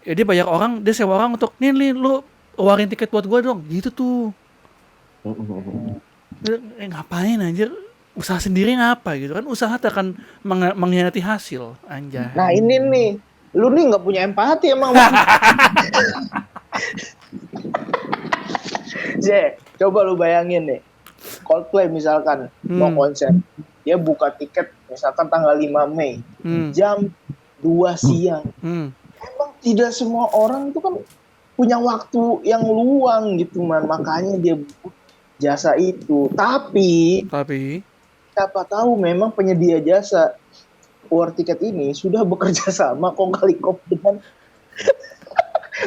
Ya dia bayar orang, dia sewa orang untuk nih lu warin tiket buat gua dong. Gitu tuh. Ngapain anjir? Usaha sendiri ngapa gitu kan? Usaha akan mengkhianati hasil, anjay. Nah ini nih, lu nih nggak punya empati emang. Coba lu bayangin nih, Coldplay misalkan mau konser, dia buka tiket misalkan tanggal 5 Mei jam 2 siang. Emang tidak semua orang itu kan punya waktu yang luang gitu man, makanya dia butuh jasa itu. Tapi siapa tahu memang penyedia jasa war tiket ini sudah bekerja sama kong kali kop dengan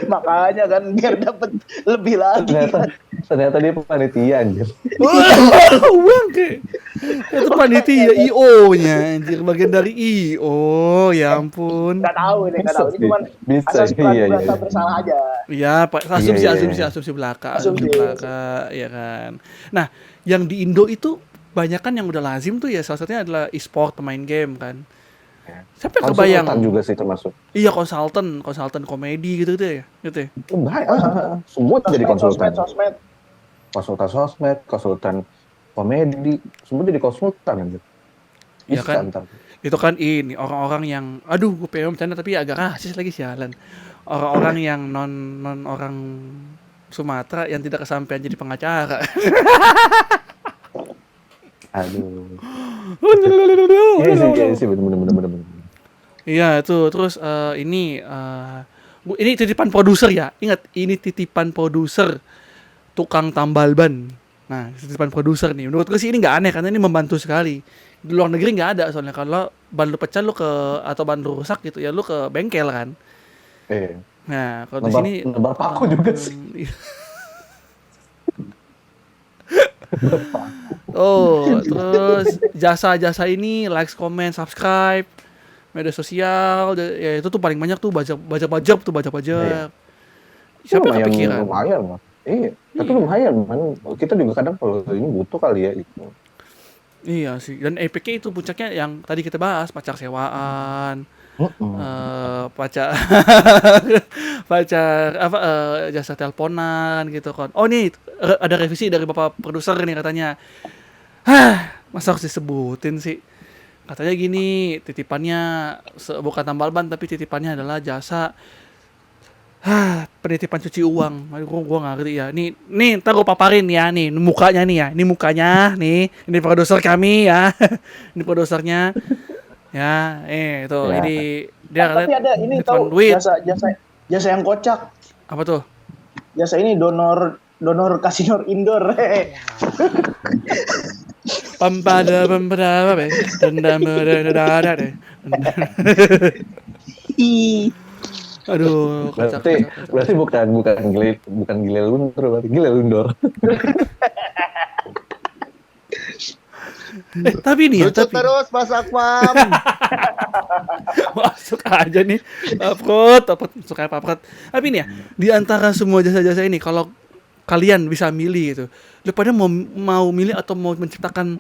makanya kan biar dapat lebih lagi. Ternyata dia panitia anjir. Bangke. Itu panitia IO-nya anjir, bagian dari IO. Ya ampun. Enggak tahu ini cuma asas praduga bersalah aja. Iya, asumsi belaka, ya kan. Nah, yang di Indo itu banyak kan yang udah lazim tuh ya, salah satunya adalah e-sport, pemain game kan. Siapa yang kebayang? Konsultan juga sih termasuk. Iya, konsultan komedi gitu ya. Semua jadi konsultan. Sosmed. Konsultan komedi, semua jadi konsultan aja. Iya kan? Itu kan ini orang-orang yang gue pengen bercanda tapi agak rasis lagi sialan. Orang-orang yang non orang Sumatera yang tidak kesampaian jadi pengacara. Aduh. Iya sih bener. Iya itu terus ini titipan produser ya. Ingat ini titipan produser tukang tambal ban. Nah titipan produser nih. Menurut gue sih ini nggak aneh karena ini membantu sekali. Di luar negeri nggak ada soalnya kalau ban lu pecah atau ban lu rusak gitu ya lu ke bengkel kan. Nah kalau di sini nebar paku juga sih. Terus jasa-jasa ini likes, comment, subscribe, media sosial, ya itu tuh paling banyak tuh baca pajak. Siapa yang kepikiran? Lumayan lah. Tapi lumayan man. Kita juga kadang kalau ini butuh kali ya itu. Iya sih. Dan EPK itu puncaknya yang tadi kita bahas, pacar sewaan. Pacar jasa teleponan gitu kan. Oh nih ada revisi dari bapak produser nih katanya. Masa harus disebutin sih? Katanya gini, titipannya bukan tambal ban tapi titipannya adalah jasa penitipan cuci uang. Gua nggak ngerti ya. Nih ntar gua paparin ya nih mukanya nih ya. Ini produser kami ya. Ini produsernya. Ya, itu ya. Ini dia tapi ada ini tahu jasa yang kocak. Apa tuh? Jasa ini donor kasino indoor. Aduh, berarti bukan gile luntur, berarti gile lundor. Tapi nih lucu terus Mas Akmal. Masuk aja nih Paprot. Tapi nih ya, di antara semua jasa-jasa ini kalau kalian bisa milih gitu, lu pada mau milih atau mau menciptakan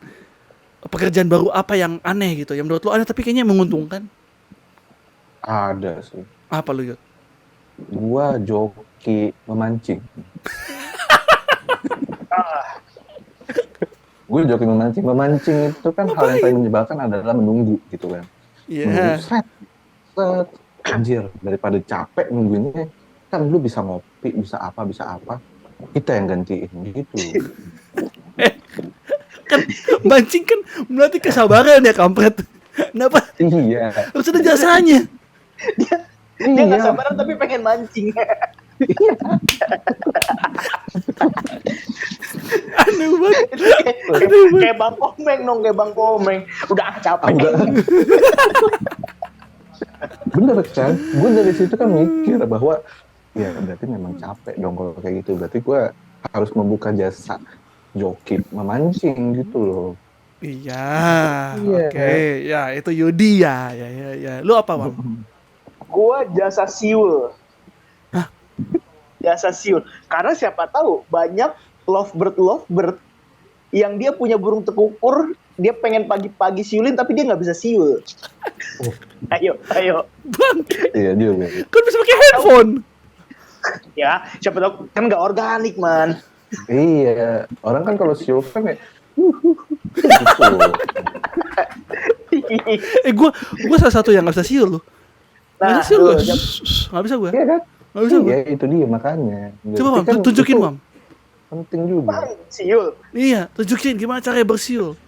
pekerjaan baru apa yang aneh gitu, yang menurut lu aneh tapi kayaknya menguntungkan? Ada sih. Apa lu, Yot? Gua joki memancing. Gue joki memancing itu kan hal yang paling menyebalkan adalah menunggu gitu kan. Iya. Set. Anjir, daripada capek nungguinnya, kan lu bisa ngopi, bisa apa, kita yang gantiin gitu. Kan mancing kan berarti kesabaran ya kampret. Kenapa? Iya. Harus ada jasanya. Dia nggak sabaran tapi pengen mancing. Iya. Aneh banget. Kayak Bang Komeng. Udah capek. Bener kan? Gue dari situ kan mikir bahwa ya berarti memang capek dong kalau kayak gitu. Berarti gue harus membuka jasa joki memancing gitu loh. Iya. Oke. Ya itu Yudi ya. Lu apa, Bang? Gua jasa siul. Hah? Jasa siul. Karena siapa tahu banyak lovebird yang dia punya burung tekukur, dia pengen pagi-pagi siulin tapi dia nggak bisa siul. Ayo. Bang. Iya juga. Kan bisa pakai handphone. Ya, siapa tahu kan nggak organik, man. Iya, orang kan kalau siul kan ya Gue salah satu yang nggak bisa siul loh. Nggak bisa siul gue. Nggak bisa gue. Iya kan? Nggak bisa gue. Iya itu dia makanya. Coba Mam, kan tunjukin Mam. Penting juga. Siul. Iya, tunjukin gimana caranya bersiul.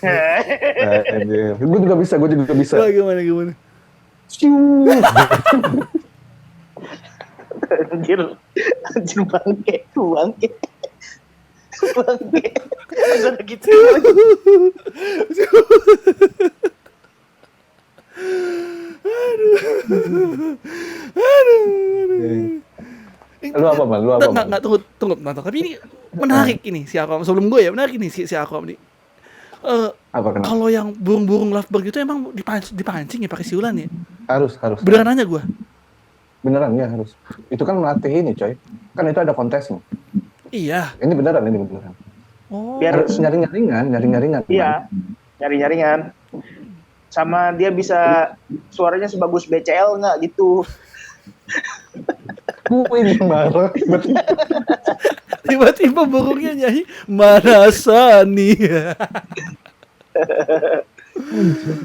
Anjir. Gue juga bisa. Wah, gimana? Ciu. Anjir bangke. Masa ada gitu lagi. Lu apa, Man? Nggak, tunggu. Tapi ini menarik ini si Akom. Sebelum gue ya, menarik ini si Akom nih. Apa kenapa? Kalau yang burung-burung lovebird itu emang dipancing ya pakai siulan ya? Harus. Beneran aja gue. Beneran ya harus. Itu kan melatih ini, coy. Kan itu ada kontesnya. Iya. Ini beneran. Oh. Biar Harus nyaring-nyaringan. iya, nyari-nyaringan. Sama dia bisa suaranya sebagus BCL nggak gitu. Gue ini marah. Tiba-tiba burungnya nyanyi Manasani.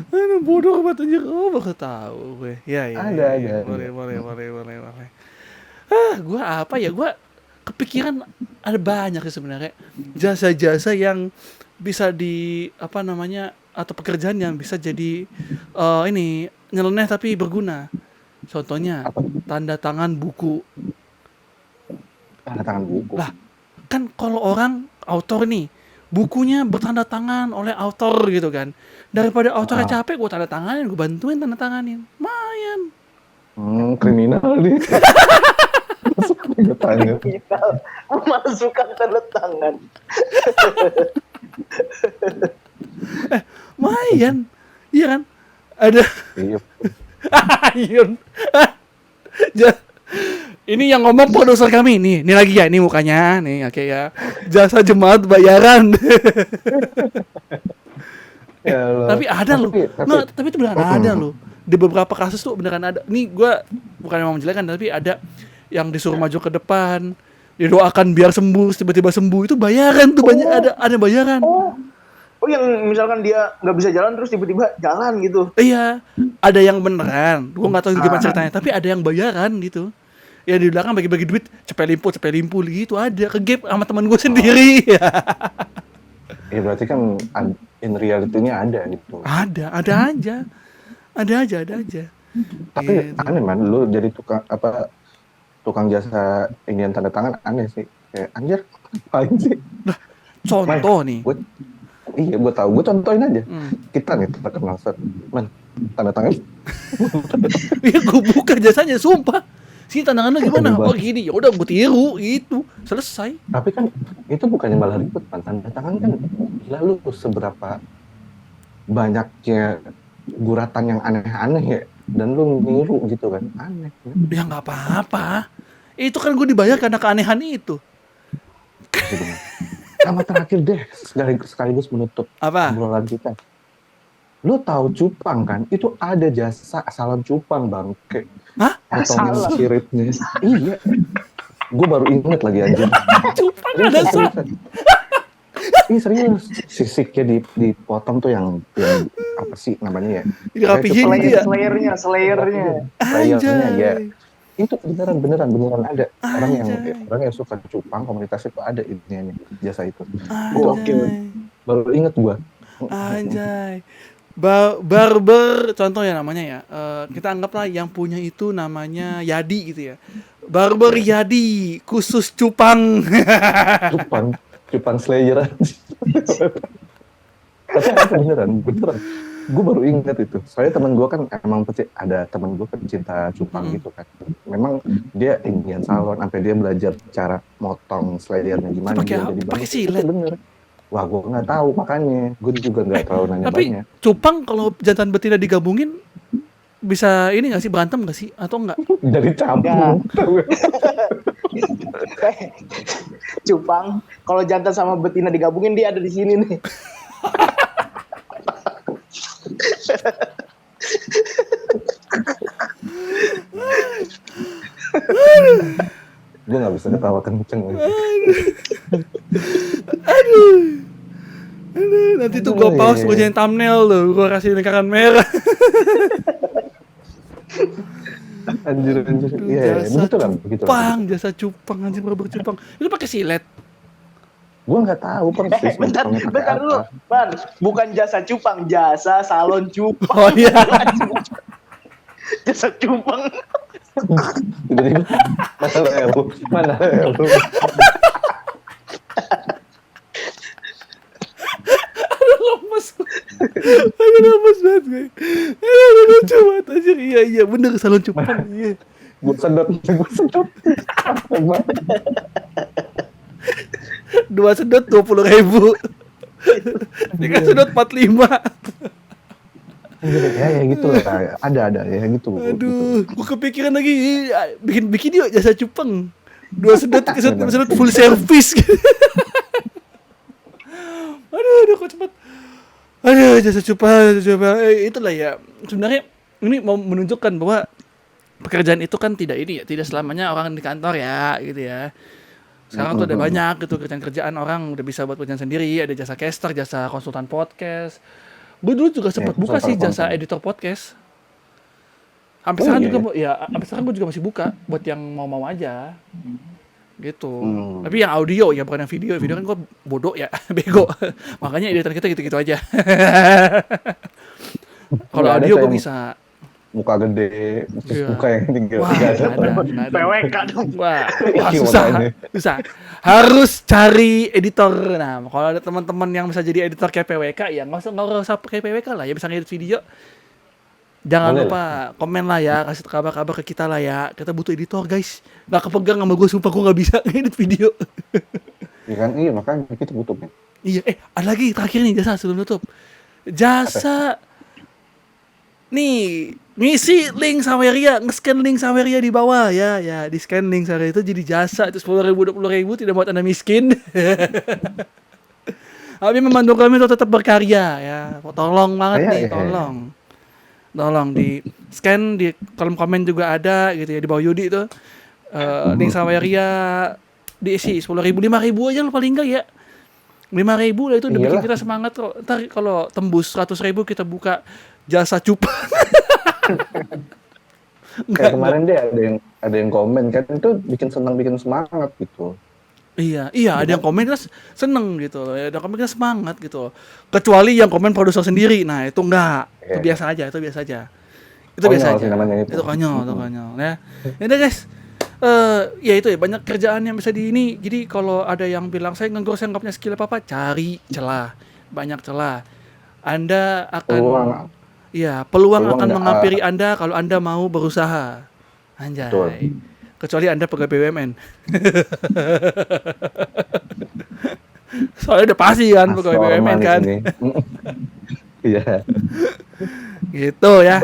Aduh, bodoh banget anjir. Oh, baru tahu gue. Ya. Ada. Boleh. Gue apa ya? Gue kepikiran ada banyak sih sebenarnya jasa-jasa yang bisa atau pekerjaan yang bisa jadi ini nyeleneh tapi berguna. Contohnya tanda tangan buku. Tanda tangan buku. Lah, kan kalau orang autor nih, bukunya bertanda tangan oleh autor gitu kan. Daripada autornya capek, gue tanda tanganin, gue bantuin tanda tanganin. Lumayan. Kriminal dia. Tanda tangan. Memasukkan tanda tangan. Lumayan. Iya kan? Ada Iya. Ayun. Ini yang ngomong produser kami nih lagi ya, ini mukanya nih, oke ya. Jasa jemaat bayaran. Ya Allah. Tapi ada loh. Tapi itu beneran ada loh. Di beberapa kasus tuh beneran ada. Nih gue bukan mau menjelekkan, tapi ada yang disuruh maju ke depan, didoakan biar sembuh, tiba-tiba sembuh, itu bayaran tuh, banyak ada bayaran. Oh, yang misalkan dia nggak bisa jalan terus tiba-tiba jalan gitu. Iya, ada yang beneran. Gue nggak tahu gimana ceritanya, tapi ada yang bayaran gitu. Ya di belakang bagi-bagi duit, cepet limpul gitu, ada ke gap sama teman gue sendiri. Ya berarti kan in reality-nya ada gitu. Ada aja. Tapi Gitu. aneh, Man, lu jadi tukang jasa inian tanda tangan aneh sih. Kayak anjir, ngapain sih? Contoh nih. Gue tahu. Gue contohin aja. Kita nih tanda kenal set. Man, tanda tangan. Iya, gue buka jasanya, sumpah. Sini tanda tangan lu gimana? Oh gini, ya udah gue tiru gitu. Selesai. Tapi kan itu bukannya malah ribet, Man. Tanda tangan kan gila lu seberapa banyaknya guratan yang aneh-aneh ya. Dan lu niru gitu kan. Aneh. Ya nggak apa-apa. Itu kan gue dibayar karena keanehan itu. Sama terakhir deh, sekaligus menutup obrolan kita. Lu tahu cupang kan? Itu ada jasa salon cupang, Bang. Kayak hah? potongin siripnya. Iya. Gue baru inget lagi anjir. Cupang ada salon. Ini serius. Sisiknya dipotong tuh yang apa sih namanya ya? Dirapihin gitu ya? Slayernya. Slayernya ya. Itu beneran ada orang yang suka cupang, komunitas itu ada ininya jasa itu. Oke, baru inget gua. Anjay. Barber contoh ya namanya ya. Kita anggaplah yang punya itu namanya Yadi gitu ya. Barber Yadi khusus cupang. Cupang Slayer. Tapi beneran. Gue baru ingat itu. Soalnya teman gue kan emang ada teman gue pencinta cupang gitu kan. Memang dia Indian salon sampai dia belajar cara motong slayernya gimana. Pakai silet. Bener. Wah, gue nggak tahu makanya. Gue juga nggak terlalu nanya tapi banyak. Cupang kalau jantan betina digabungin bisa ini nggak sih, berantem nggak sih atau nggak? Dari campur. Cupang kalau jantan sama betina digabungin dia ada di sini nih. Gue nggak bisa ketawa kenceng. Aduh, nanti tuh gue pause, gue jadi thumbnail loh, gue kasih lingkaran merah. Anjir. Iya, begitu kan. Jasa cupang, anjir, barber cupang. Itu pakai silet. Gue nggak tahu persis Bentar nongkrongnya pakai dulu, apa. Ban. Bukan jasa cupang, jasa salon cupang. Oh iya. Jasa cupang. Tiba-tiba mana lu? Lemes. Aduh lemes banget gue. Lucu banget aja. Iya bener salon cupang. Iya. Gue sedot. 2 sedot 20.000. 3 sedot 45. Ya gitu lah. Ada ya gitu. Aduh, gue kepikiran lagi bikin yuk jasa cupang. 2 sedot 3 sedot full service. Aduh kok cepet. Aduh jasa cupang. Itulah ya. Sebenarnya ini mau menunjukkan bahwa pekerjaan itu kan tidak selamanya orang di kantor ya, gitu ya. Sekarang tuh ada banyak gitu kerjaan orang udah bisa buat kerjaan sendiri, ada jasa caster, jasa konsultan podcast. Gue dulu juga sempat buka sih jasa editor podcast. Sampai sekarang juga sampai sekarang gue juga masih buka buat yang mau aja. Gitu. Tapi yang audio ya, bukan yang video. Video kan gue bodoh ya, bego. Makanya editor kita gitu-gitu aja. Kalau audio gue bisa. Muka gede, muka yang tinggal. Wah, ada. PWK dong. Wah, susah. Harus cari editor. Nah, kalau ada teman-teman yang bisa jadi editor kayak PWK, ya nggak usah pakai PWK lah, ya bisa ngedit video. Jangan lupa komen lah ya, kasih kabar-kabar ke kita lah ya. Kita butuh editor guys. Nggak kepegang sama gue, sumpah gue nggak bisa ngedit video. Iya kan, makanya kita butuh kan. Iya, ada lagi terakhir nih jasa sebelum tutup. Jasa nih, ngisi link Saweria, nge-scan link Saweria di bawah ya, di scan link Saweria itu jadi jasa itu 10.000 20.000 tidak buat Anda miskin. Tapi membantu kami untuk tetap berkarya ya. Tolong banget nih, tolong di scan di kolom komen juga ada gitu ya di bawah Yudi itu. Link Saweria diisi 10.000, 5.000 aja lo paling enggak ya. 5.000 lah itu udah bikin kita semangat kok. Ntar kalau tembus 100.000 kita buka jasa cupang. Kayak kemarin deh ada yang komen kan, itu bikin senang, bikin semangat gitu. Iya, ada yang komen kan seneng gitu, ada komen kan semangat gitu. Kecuali yang komen produser sendiri, nah itu enggak, itu biasa aja. Itu konyol. Ya, udah guys. Ya itu ya, banyak kerjaan yang bisa di ini. Jadi kalau ada yang bilang saya nganggur, saya nggak punya skill apa-apa, cari celah, banyak celah. Anda akan peluang akan menghampiri Anda kalau Anda mau berusaha. Anjay. Betul. Kecuali Anda pegawai BUMN. Soalnya udah pasti kan pegawai BUMN kan. Iya. Gitu ya.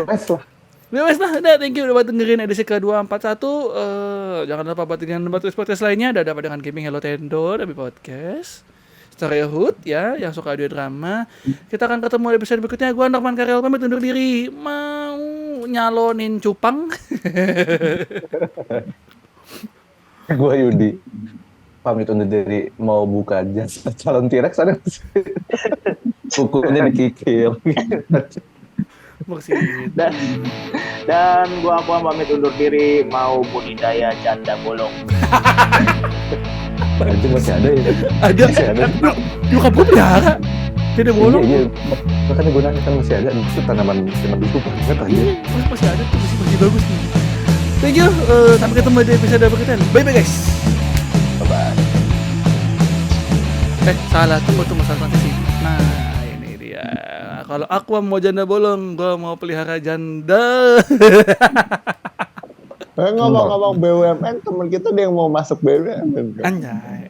Bebas lah, udah, thank you udah buat dengerin edisi ke-241. Jangan lupa buat dengerin podcast lainnya. Udah dapat dengan Gaming Hello Tendo, tapi podcast Stereo Hood ya, yang suka audio drama. Kita akan ketemu di episode berikutnya. Gua Norman Karel pamit undur diri. Mau nyalonin cupang. Gua Yudi pamit undur diri, mau buka jasa calon T-Rex ada bukunya dikikil. Dan gua pamit undur diri, mau budidaya janda bolong. Anjing masih ada ya? Ada. Nyokap gue pelihara. Janda bolong. Iya. Makanya gue nanya kan masih ada. Itu tanaman itu banget aja. Masih ada tuh, masih bagus nih. Thank you. Sampai ketemu di episode berikutnya. Bye guys. Bye. Salah tuh masalah fantasi. Nah, ini dia. Kalau aku mau janda bolong, gue mau pelihara janda. Ngomong-ngomong BUMN, temen kita ada yang mau masuk BUMN. Anjay.